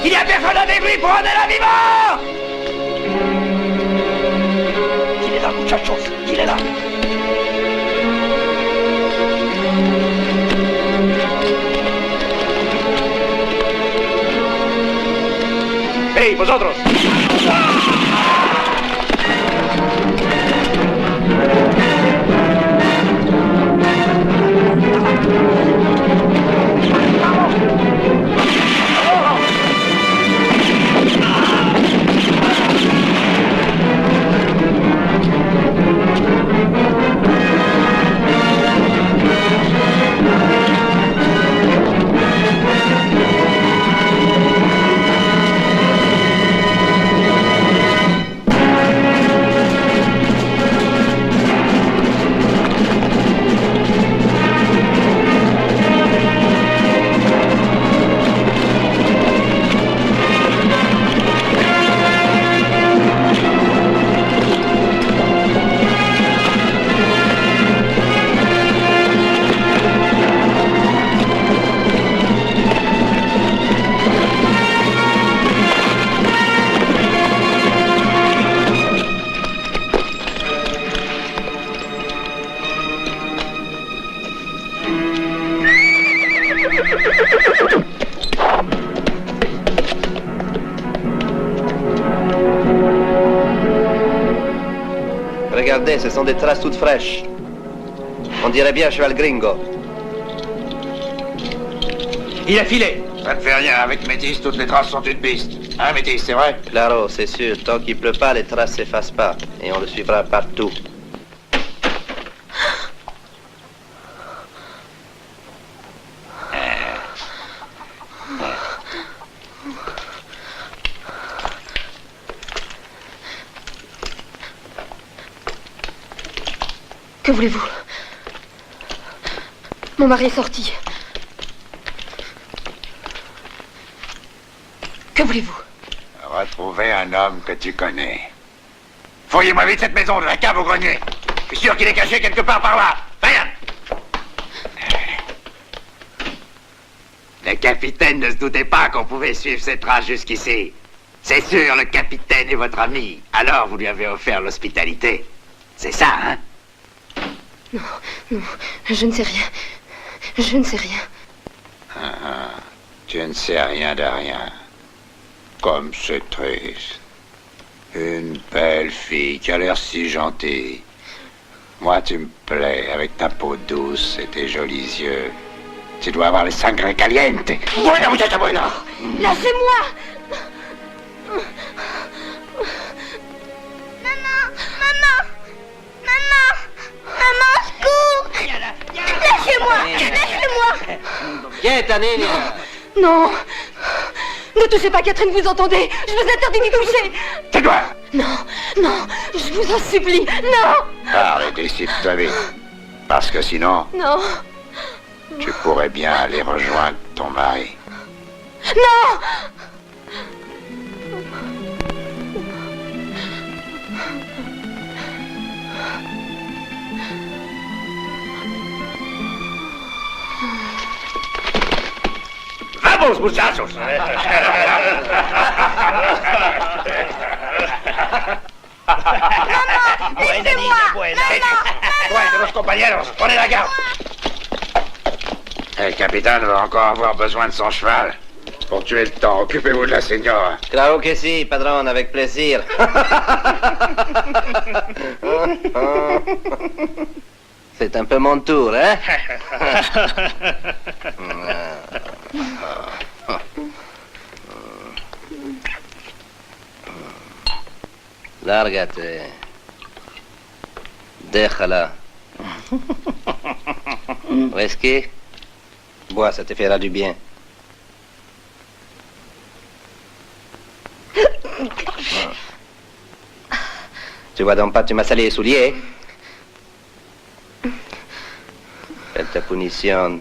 Il y a personne à débris pour en aller vivant! Il est là, muchachos. Il est là. ¡Hey, vosotros! Regardez, ce sont des traces toutes fraîches. On dirait bien cheval gringo. Il a filé. Ça ne fait rien, avec Métis, toutes les traces sont une piste. Hein, Métis, c'est vrai? Claro, c'est sûr. Tant qu'il pleut pas, les traces s'effacent pas. Et on le suivra partout. Que voulez-vous? Mon mari est sorti. Que voulez-vous? Retrouver un homme que tu connais. Fouillez-moi vite cette maison, de la cave au grenier. Je suis sûr qu'il est caché quelque part par là. Rien. Le capitaine ne se doutait pas qu'on pouvait suivre ses traces jusqu'ici. C'est sûr, le capitaine est votre ami. Alors vous lui avez offert l'hospitalité. C'est ça, hein? Non, non, je ne sais rien. Je ne sais rien. Tu ne sais rien de rien. Comme c'est triste. Une belle fille qui a l'air si gentille. Moi, tu me plais avec ta peau douce et tes jolis yeux. Tu dois avoir les sangre caliente. Voilà, muchacha, voilà. Lâchez-moi! Lâchez-moi! Lâchez-moi! Quieta, niña! Non! Ne touchez pas, Catherine, vous entendez? Je vous interdis d'y toucher! Tais-toi! Non, non, je vous en supplie, non! Parle, décide-toi vite. Parce que sinon, Non, tu pourrais bien aller rejoindre ton mari. non! Vamos, muchachos. Buena niña, buena. Tráete los compañeros, ponez la garde. Le capitaine va encore avoir besoin de son cheval. Pour tuer le temps, occupez-vous de la señora. Claro que sí, padrón, avec plaisir. C'est un peu mon tour, hein? Lárgate. Déjala. Whisky? Bois, ça te fera du bien. Tu vois donc pas, tu m'as salé les souliers. Quelle ta punition?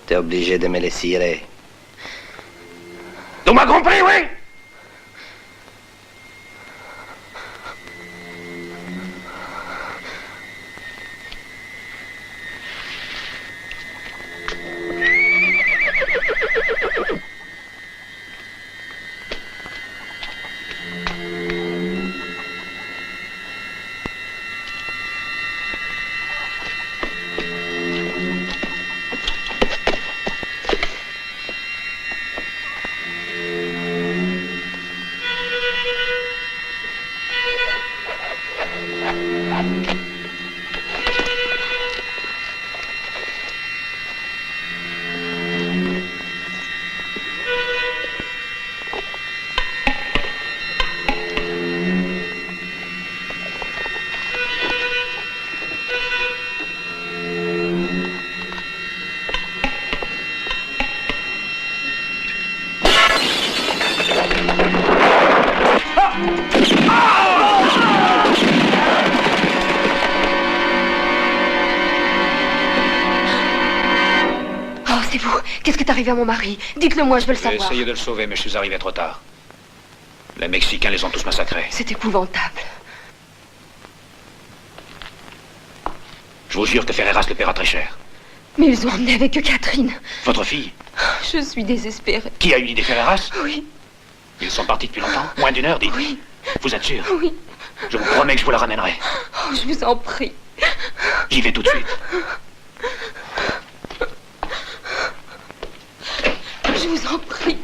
T'es obligé de me les cirer. Tu m'as compris, oui? Qu'est-ce qui est arrivé à mon mari? Dites-le-moi, je veux le J'ai savoir. essayé de le sauver, mais je suis arrivé trop tard. Les Mexicains les ont tous massacrés. C'est épouvantable. Je vous jure que Ferreras le paiera très cher. Mais ils ont emmené avec eux Catherine. Votre fille? Je suis désespérée. Qui a eu l'idée Ferreras? Oui. Ils sont partis depuis longtemps? Moins d'une heure, dites. Oui. Vous êtes sûr? Oui. Je vous promets que je vous la ramènerai. Oh, je vous en prie. J'y vais tout de suite. Je vous en prie.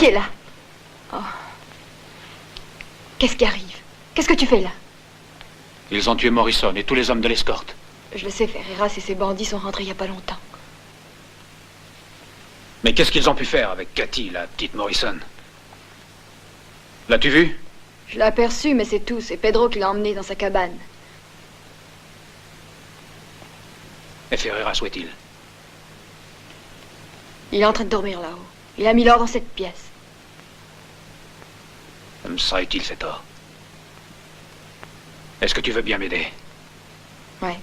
Qui est là? Oh. Qu'est-ce qui arrive? Qu'est-ce que tu fais là? Ils ont tué Morrison et tous les hommes de l'escorte. Je le sais, Ferreras et ses bandits sont rentrés il y a pas longtemps. Mais qu'est-ce qu'ils ont pu faire avec Cathy, la petite Morrison? L'as-tu vu? Je l'ai aperçu, mais c'est tout. C'est Pedro qui l'a emmené dans sa cabane. Et Ferreras, où est-il? Il est en train de dormir là-haut. Il a mis l'or dans cette pièce. Ça me sera utile, cet or. Est-ce que tu veux bien m'aider? Ouais.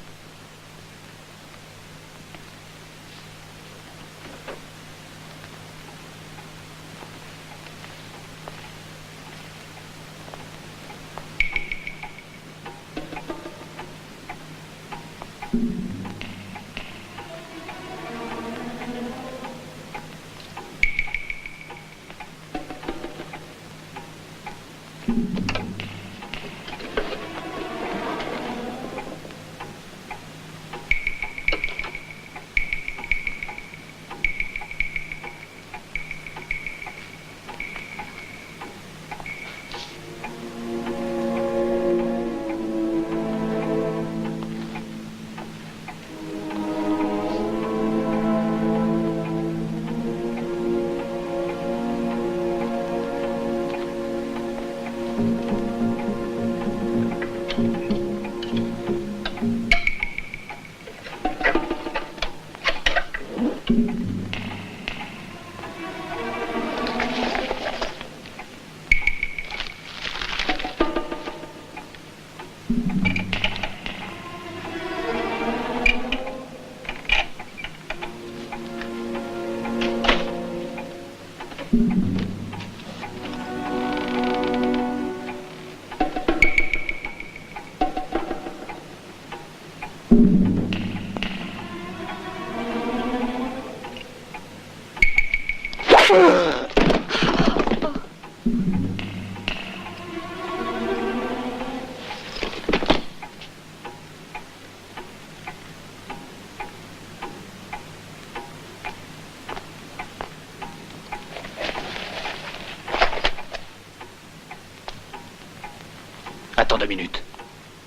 Attends 2 minutes.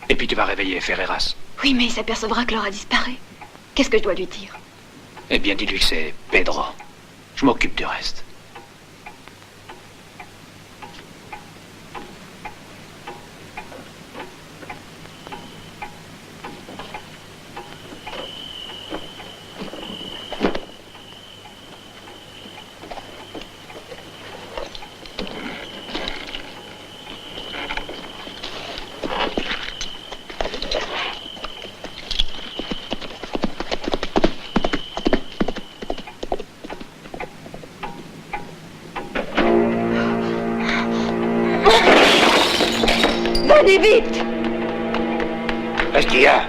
Et puis tu vas réveiller Ferreras. Oui, mais il s'apercevra que l'or a disparu. Qu'est-ce que je dois lui dire? Eh bien, dis-lui que c'est Pedro. Je m'occupe du reste. Venez vite! Qu'est-ce qu'il y a?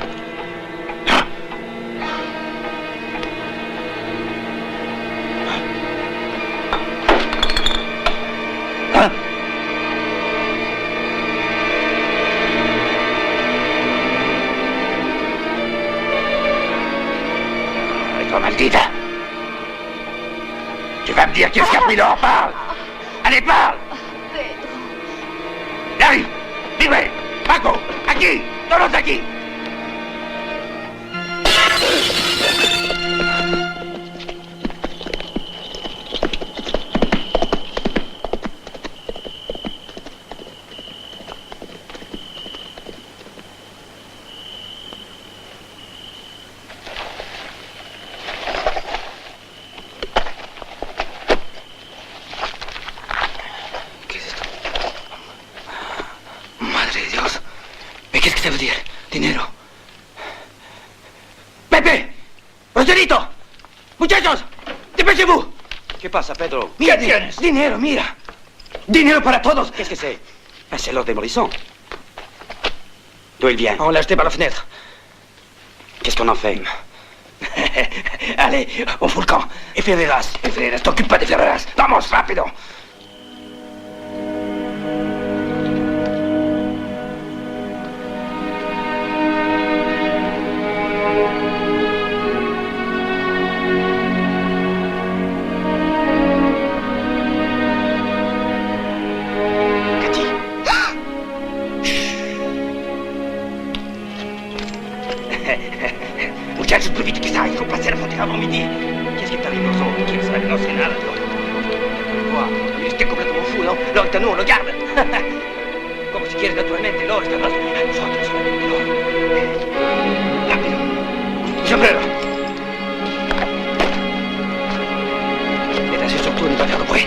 Et toi, maldita! Tu vas me dire qu'est-ce qu'a pris l'or? Parle! Allez, parle! Pedro. Larry! Libre! Paco! Aquí! Todos aquí! Madre de Dios. ¿Mais qu'est-ce que ça veut dire? Dinero. Pepe! Rogerito! Muchachos! ¡Dépêchez-vous! ¿Qué pasa, Pedro? Mira, dinero, mira. Dinero para todos. Qu'est-ce que c'est? Ah, c'est l'or de Morrison. D'où il vient? On l'a acheté par la fenêtre. Qu'est-ce qu'on en fait? Allez, on fout le camp. Et Ferreras, t'occupe pas de Ferreras. Vamos, rápido. Muchachos, plus vite que ça, il faut passer la frontière avant midi. Qu'est-ce qui t'arrive aux autres? Qui sabe? No sé nada, Quoi? J'étais complètement fou, non? Ahorita nous, on le garde. Como si quieres, naturalmente, no, estarás a nosotros. No. Rápido. Sombrero. Métase surtout, ne pas faire de bruit.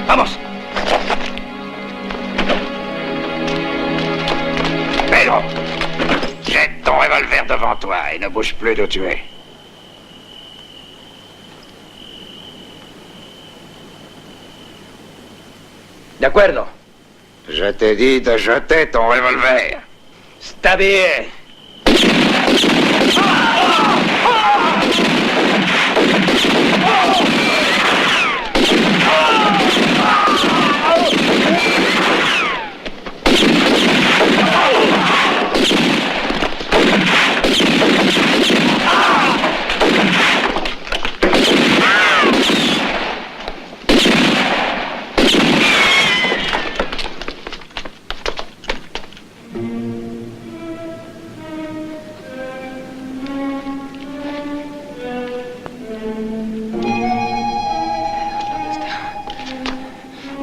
Vamos. Pedro, jette ton revolver devant toi et ne bouge plus d'où tu es. De acuerdo. Je t'ai dit de jeter ton revolver. Está bien.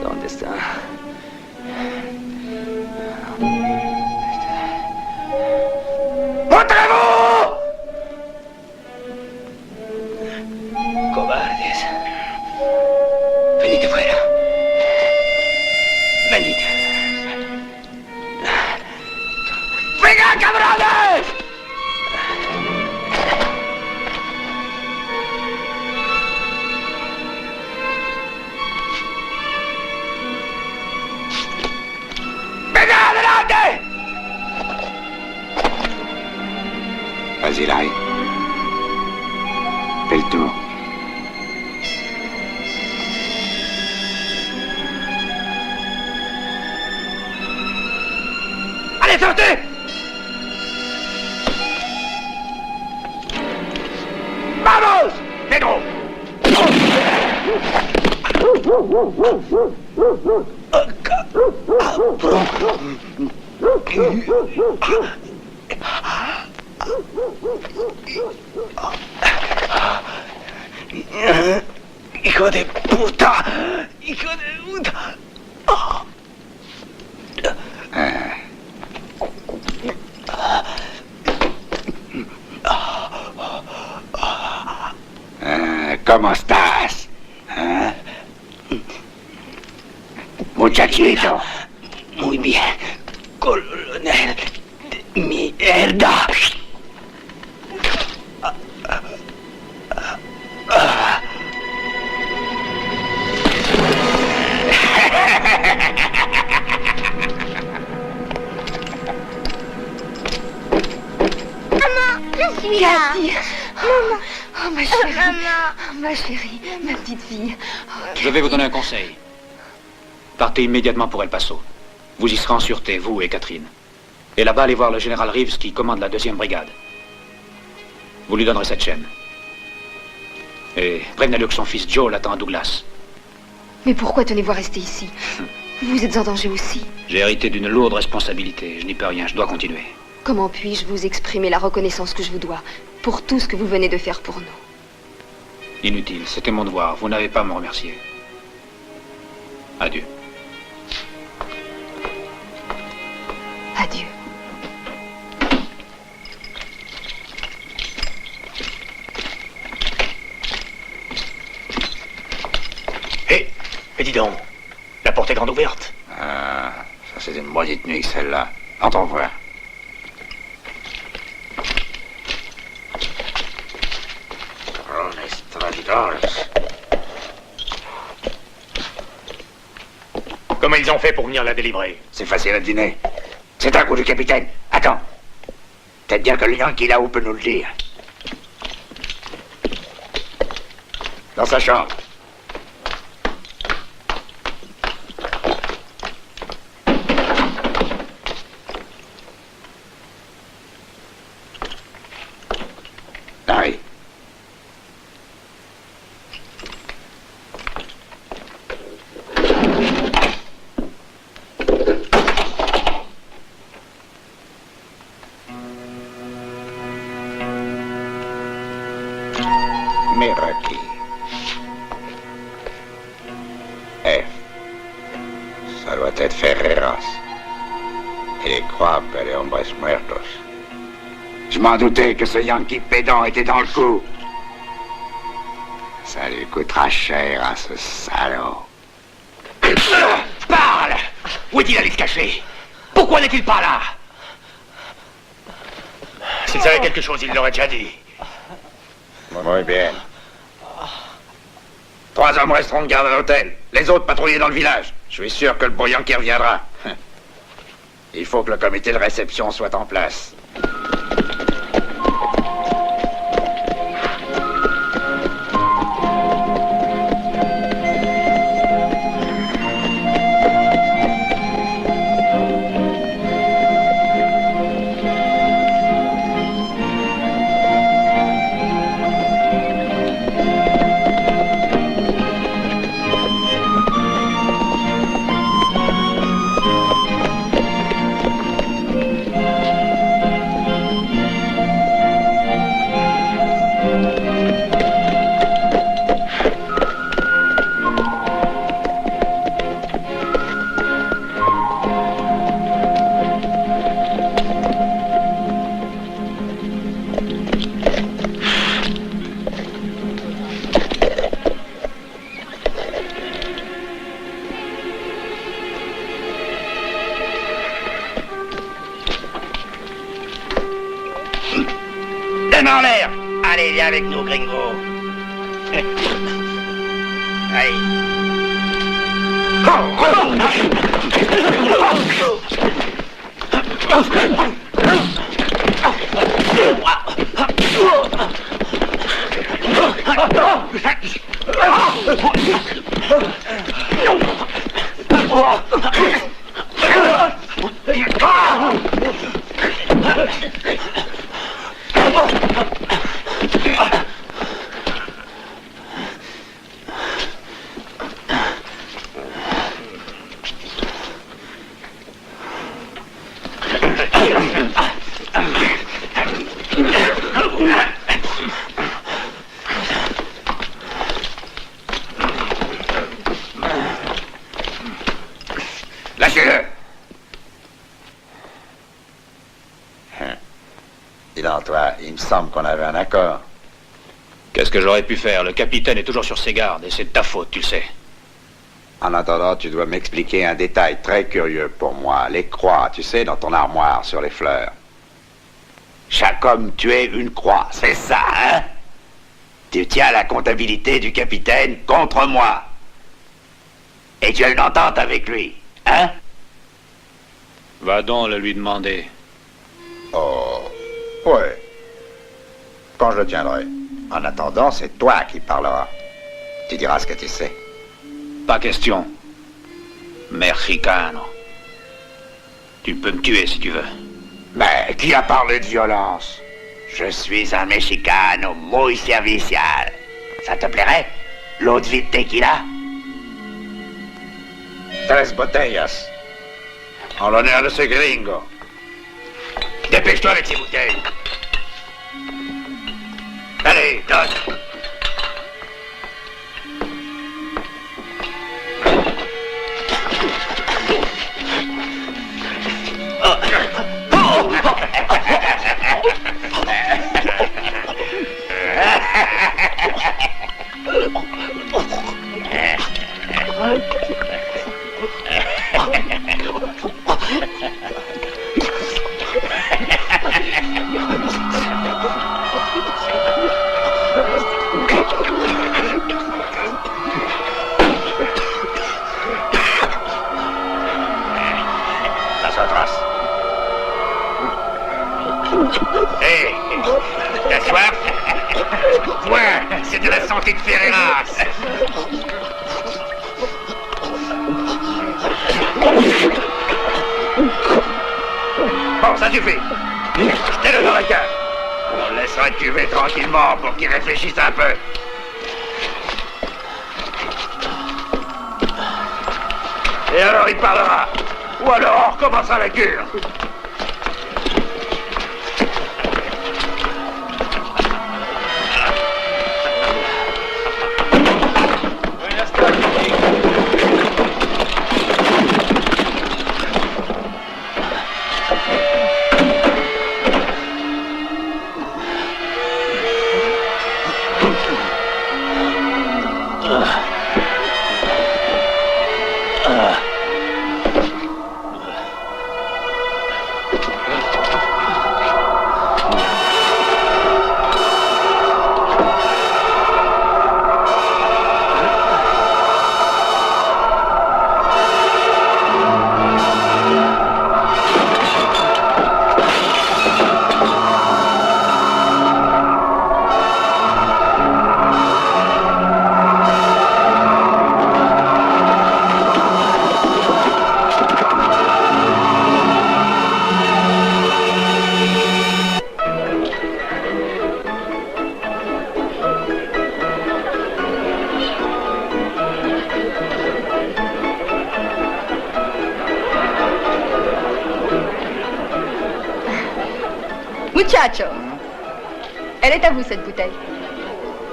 ¿Dónde está? ¡Montrez-vous! Cobardes. Venid fuera. Venid. ¡Venga, cabrones! ¡Venga, adelante! Vas-y, Larry. Fais le tour. Allez, sortez! ¡Vamos! ¡Pedro! Hijo de puta! Hijo de puta! ¿Cómo estás? ¿Eh? Muchachito. Muy bien, colonel de mierda. Je suis là. Cathy. Maman. Oh, ma chérie. Maman. Ma chérie, ma petite fille. Je vais vous donner un conseil. Partez immédiatement pour El Paso. Vous y serez en sûreté, vous et Catherine. Et là-bas, allez voir le général Reeves qui commande la 2e brigade. Vous lui donnerez cette chaîne. Et prévenez-le que son fils Joe l'attend à Douglas. Mais pourquoi tenez-vous à rester ici? Vous êtes en danger aussi. J'ai hérité d'une lourde responsabilité. Je n'y peux rien, je dois continuer. Comment puis-je vous exprimer la reconnaissance que je vous dois pour tout ce que vous venez de faire pour nous? Inutile, c'était mon devoir. Vous n'avez pas à me remercier. Adieu. Adieu. Hé, mais dis donc, la porte est grande ouverte. Ah, ça c'est une maudite nuit, celle-là. Entrons voir. Comment ils ont fait pour venir la délivrer? C'est facile à deviner. C'est un coup du capitaine. Attends. Peut-être bien que le Yankee là-haut peut nous le dire. Dans sa chambre. Harry. jamais requis. F. Ça doit être Ferreras. Et les croix per les hombres muertos. Je m'en doutais que ce Yankee pédant était dans le coup. Ça lui coûtera cher à ce salaud. Parle! Où est-il allé se cacher? Pourquoi n'est-il pas là? S'il savait quelque chose, il l'aurait déjà dit. Muy bien. 3 hommes resteront de garde à l'hôtel. Les autres patrouiller dans le village. Je suis sûr que le beau Yankee reviendra. Il faut que le comité de réception soit en place. En l'air! Allez, viens avec nous, gringo. Allez. Lâchez-le! Dis donc, toi, il me semble qu'on avait un accord. Qu'est-ce que j'aurais pu faire? Le capitaine est toujours sur ses gardes, et c'est de ta faute, tu le sais. En attendant, tu dois m'expliquer un détail très curieux pour moi. Les croix, tu sais, dans ton armoire sur les fleurs. Chaque homme tuait une croix, c'est ça, hein? Tu tiens la comptabilité du capitaine contre moi. Et tu as une entente avec lui, hein? Va donc le lui demander. Oh, ouais. Quand je le tiendrai. En attendant, c'est toi qui parleras. Tu diras ce que tu sais. Pas question. Mexicano. Tu peux me tuer si tu veux. Mais qui a parlé de violence? Je suis un Mexicano muy servicial. Ça te plairait? L'eau de vie de tequila? 3 botellas. En l'honneur de ce gringo. Dépêche-toi avec ces bouteilles. Allez, donne. Hé, t'as soif? Ouais, c'est de la santé de Ferreras. Bon, ça suffit. Jetez-le dans la cave. On le laissera cuver tranquillement pour qu'il réfléchisse un peu. Et alors il parlera. Ou alors on recommencera la cure. Muchacho, elle est à vous, cette bouteille.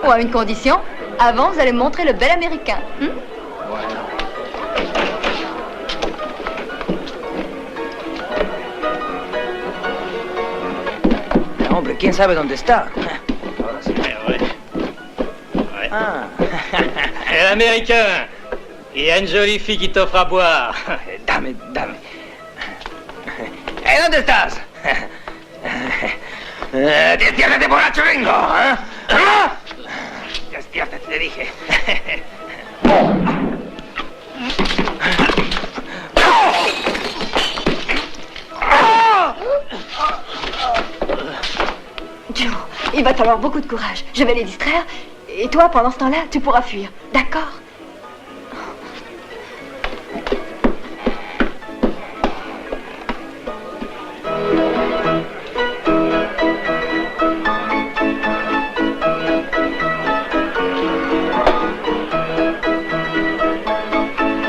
Oh, à une condition. Avant, vous allez me montrer le bel américain. Hombre, ¿quién sabe dónde está? Ah. L'américain. Il y a une jolie fille qui t'offre à boire. Dame. ¿Dónde estás? Despiértate, borracho, vengo, ¿eh? Despiértate, te dije. Joe, il va falloir beaucoup de courage. Je vais les distraire. Et toi, pendant ce temps-là, tu pourras fuir. D'accord?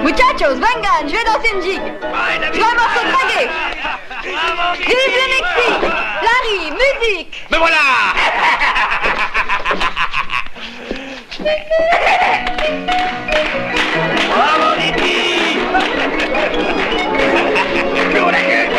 Muchachos, vengan, je vais danser une gigue. Je veux un morceau de reggae. Vive le Mexique! Larry, musique! Me voilà! Bravo, Didi! Cours la gueule!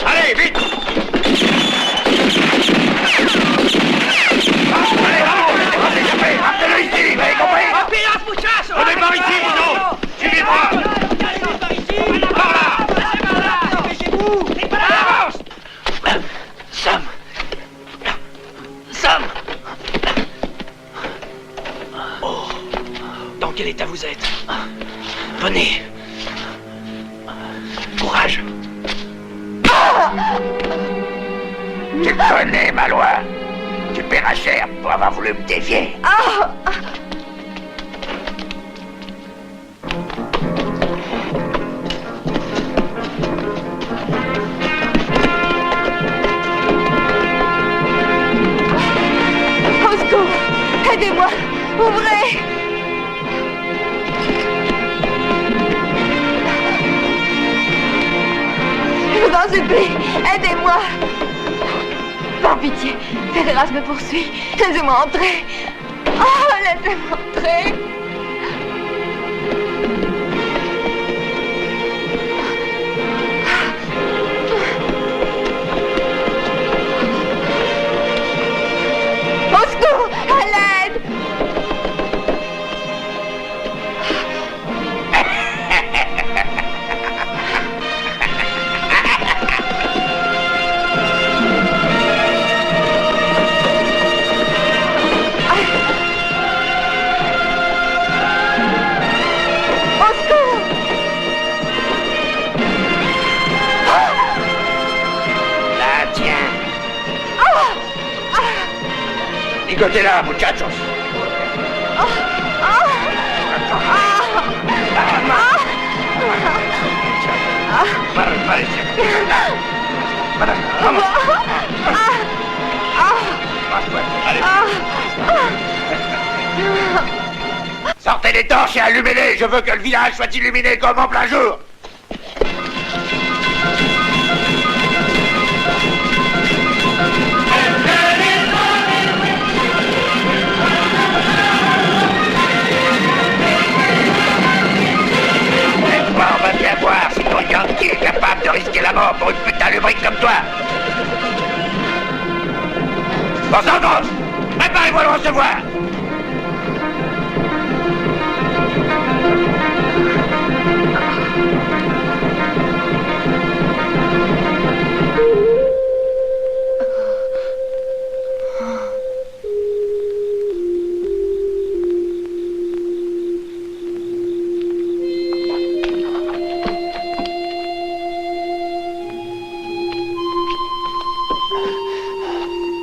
Allez, vite! Rappelez-le ici, vous avez compris? On est par ici, Bruno! Suivez-moi! Par là! Avance! Sam! Oh, dans quel état vous êtes? Venez. Courage. Tu connais ma loi. Tu paieras cher pour avoir voulu me défier. Au secours! Aidez-moi! Ouvrez! Je vous en supplie, aidez-moi! Par pitié, Ferreras me poursuit. Laissez-moi entrer. Oh, laissez-moi entrer. Au secours! À l'aide! Ligotez-la, muchachos. Vamos. Allez. Sortez les torches et allumez-les. Je veux que le village soit illuminé comme en plein jour. On va bien voir si ton Yankee est capable de risquer la mort pour une putain de brique comme toi. Vosotros, préparez-vous à le recevoir.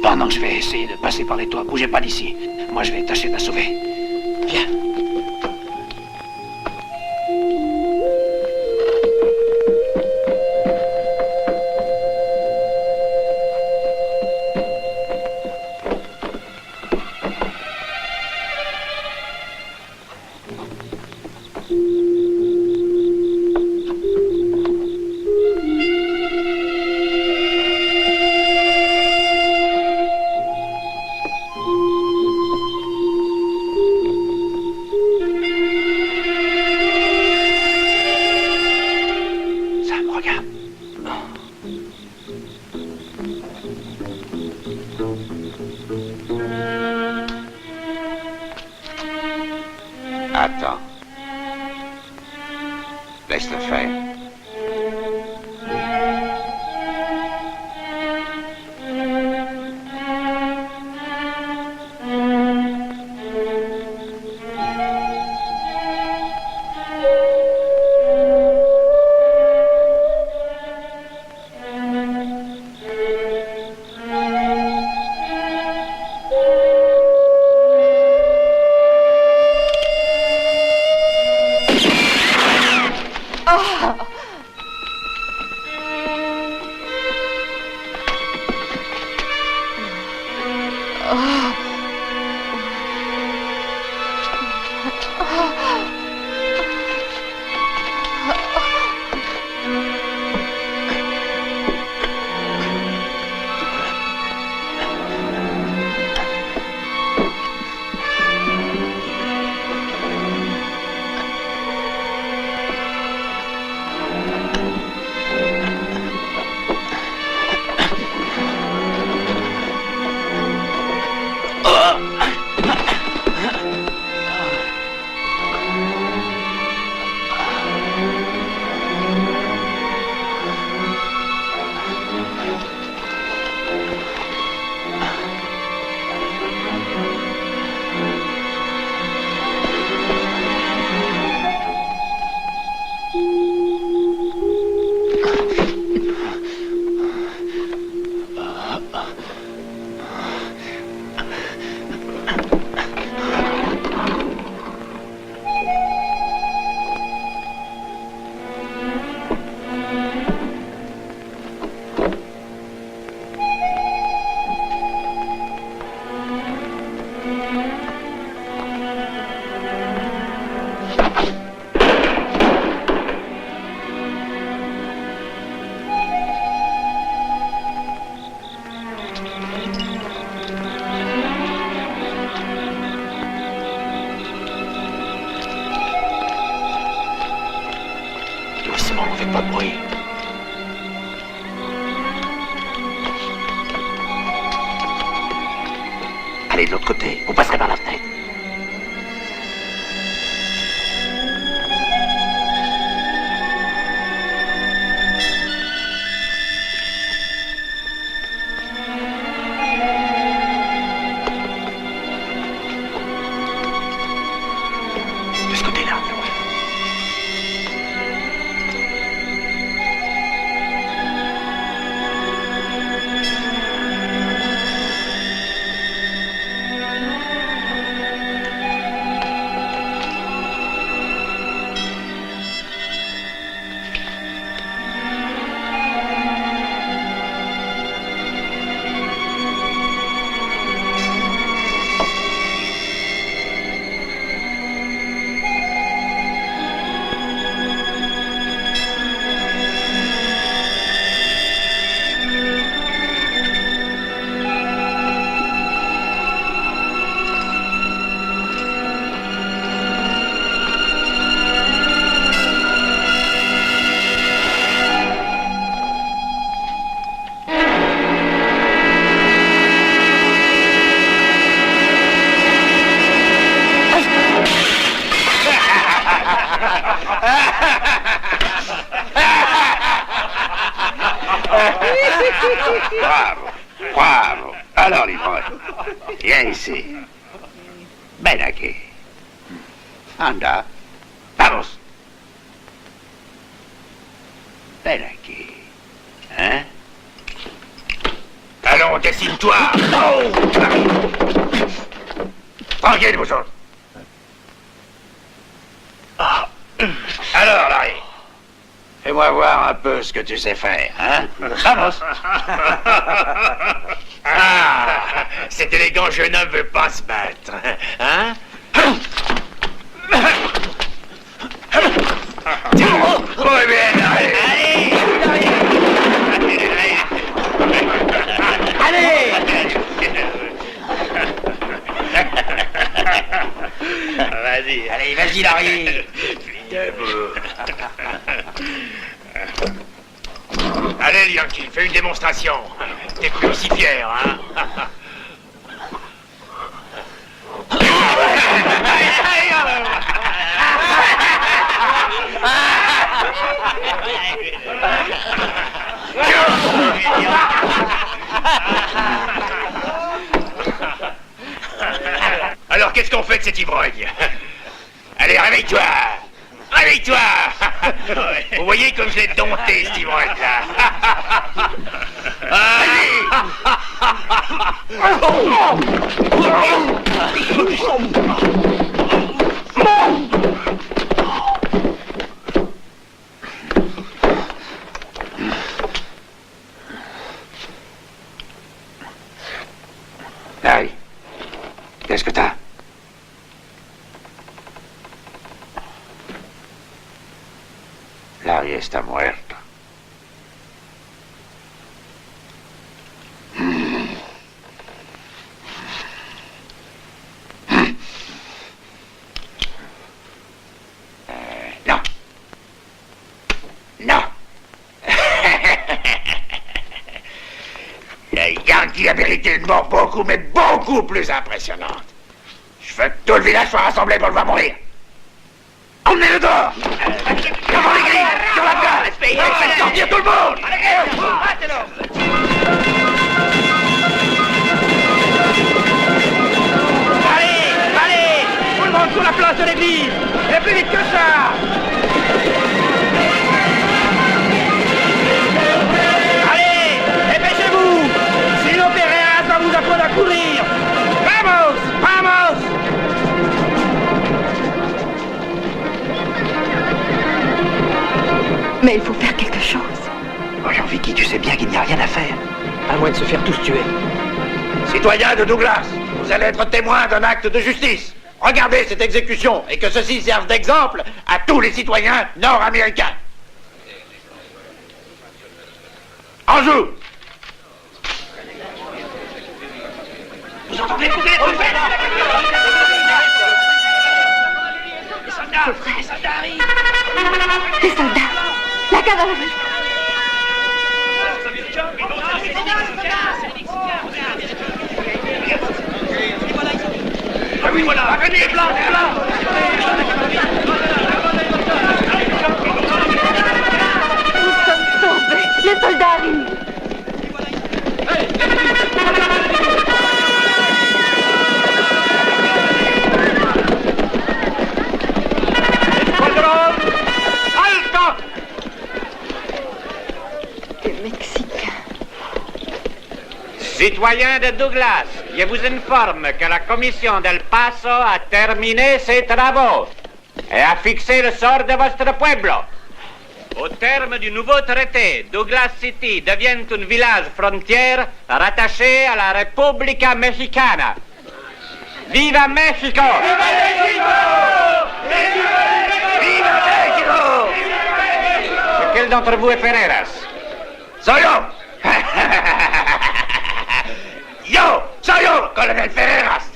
Pendant que je vais essayer de passer par les toits, bougez pas d'ici. Moi, je vais tâcher de la sauver. Viens. Attends. Laisse-le faire. Pas de bruit. Allez de l'autre côté, vous passerez par la fenêtre. De ce côté-là. Bravo, bravo. Alors, l'ivrogne, viens ici. Ben aquí. Anda. Vamos. Ben aquí. Hein? Allons, dessine-toi. Oh! Tranquille, vous autres. Alors, Larry, fais-moi voir un peu ce que tu sais faire, hein? Vamos. Ah, cet élégant jeune homme veut pas se battre, hein? Muy bien, Larry. Allez! Vas-y. Allez, vas-y, Larry. Allez, Yankee, fais une démonstration. T'es plus aussi fier, hein? Alors, qu'est-ce qu'on fait de cet ivrogne? Allez, réveille-toi! Réveille-toi! Vous voyez comme je l'ai dompté, cet ivrogne-là? Larry, qu'est-ce que t'as? Larry está muerto. Non. Non. Le Yankee a mérité une mort beaucoup, mais beaucoup plus impressionnante. Je veux que tout le village soit rassemblé pour le voir mourir. Emmenez-le dehors! Devant l'église! Sur la place! Faites sortir tout le monde! Allez! Tout le monde sur la place de l'église! Et plus vite que ça! Allez! Dépêchez-vous! Sinon Pereira va vous apprendre à courir! Vamos! Vamos! Mais il faut faire quelque chose. Voyons, Vicky, tu sais bien qu'il n'y a rien à faire. À moins de se faire tous tuer. Citoyens de Douglas, vous allez être témoins d'un acte de justice. Regardez cette exécution et que ceci serve d'exemple à tous les citoyens nord-américains. En joue! Vous entendez? Les soldats arrivent! Les soldats! La cavalerie! Ah oui, voilà! Venez, les blancs, les blancs! Nous sommes tombés! Les soldats arrivent! Citoyens de Douglas, je vous informe que la commission d'El Paso a terminé ses travaux et a fixé le sort de votre pueblo. Au terme du nouveau traité, Douglas City devient un village frontière rattaché à la República Mexicana. Viva México! Viva México! Viva México! Lequel d'entre vous est Ferreras? Soy yo! Yo! Soy yo, colonel Ferreras!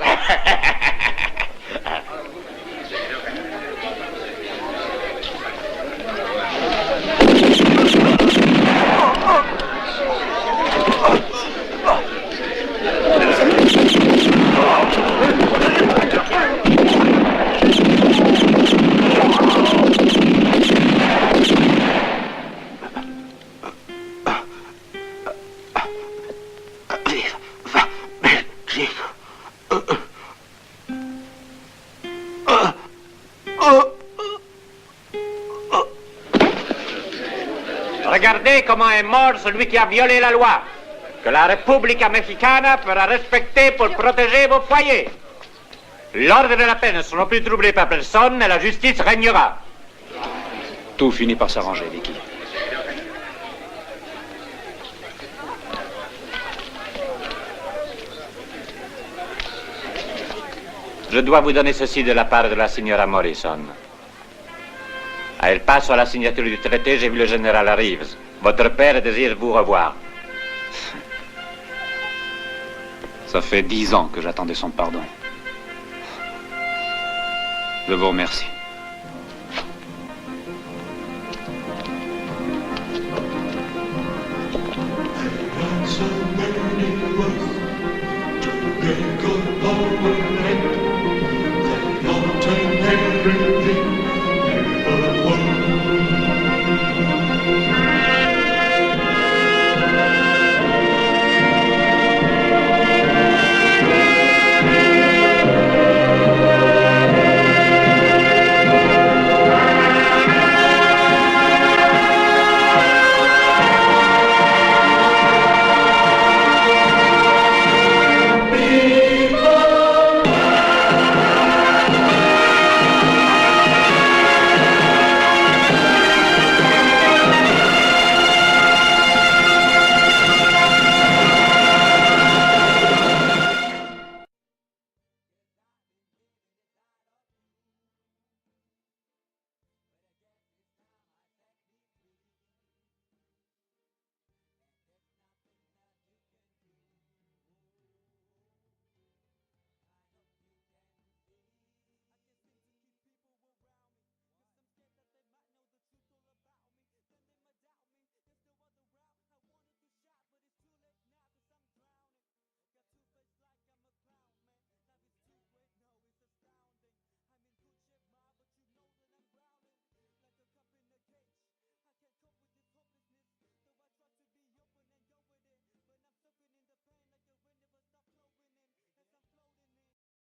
Regardez comment est mort celui qui a violé la loi, que la République Mexicana fera respecter pour protéger vos foyers. L'ordre et la paix ne seront plus troublés par personne et la justice régnera. Tout finit par s'arranger, Vicky. Je dois vous donner ceci de la part de la signora Morrison. À El Paso, à la signature du traité, j'ai vu le général Reeves. Votre père désire vous revoir. Ça fait 10 ans que j'attendais son pardon. Je vous remercie. Every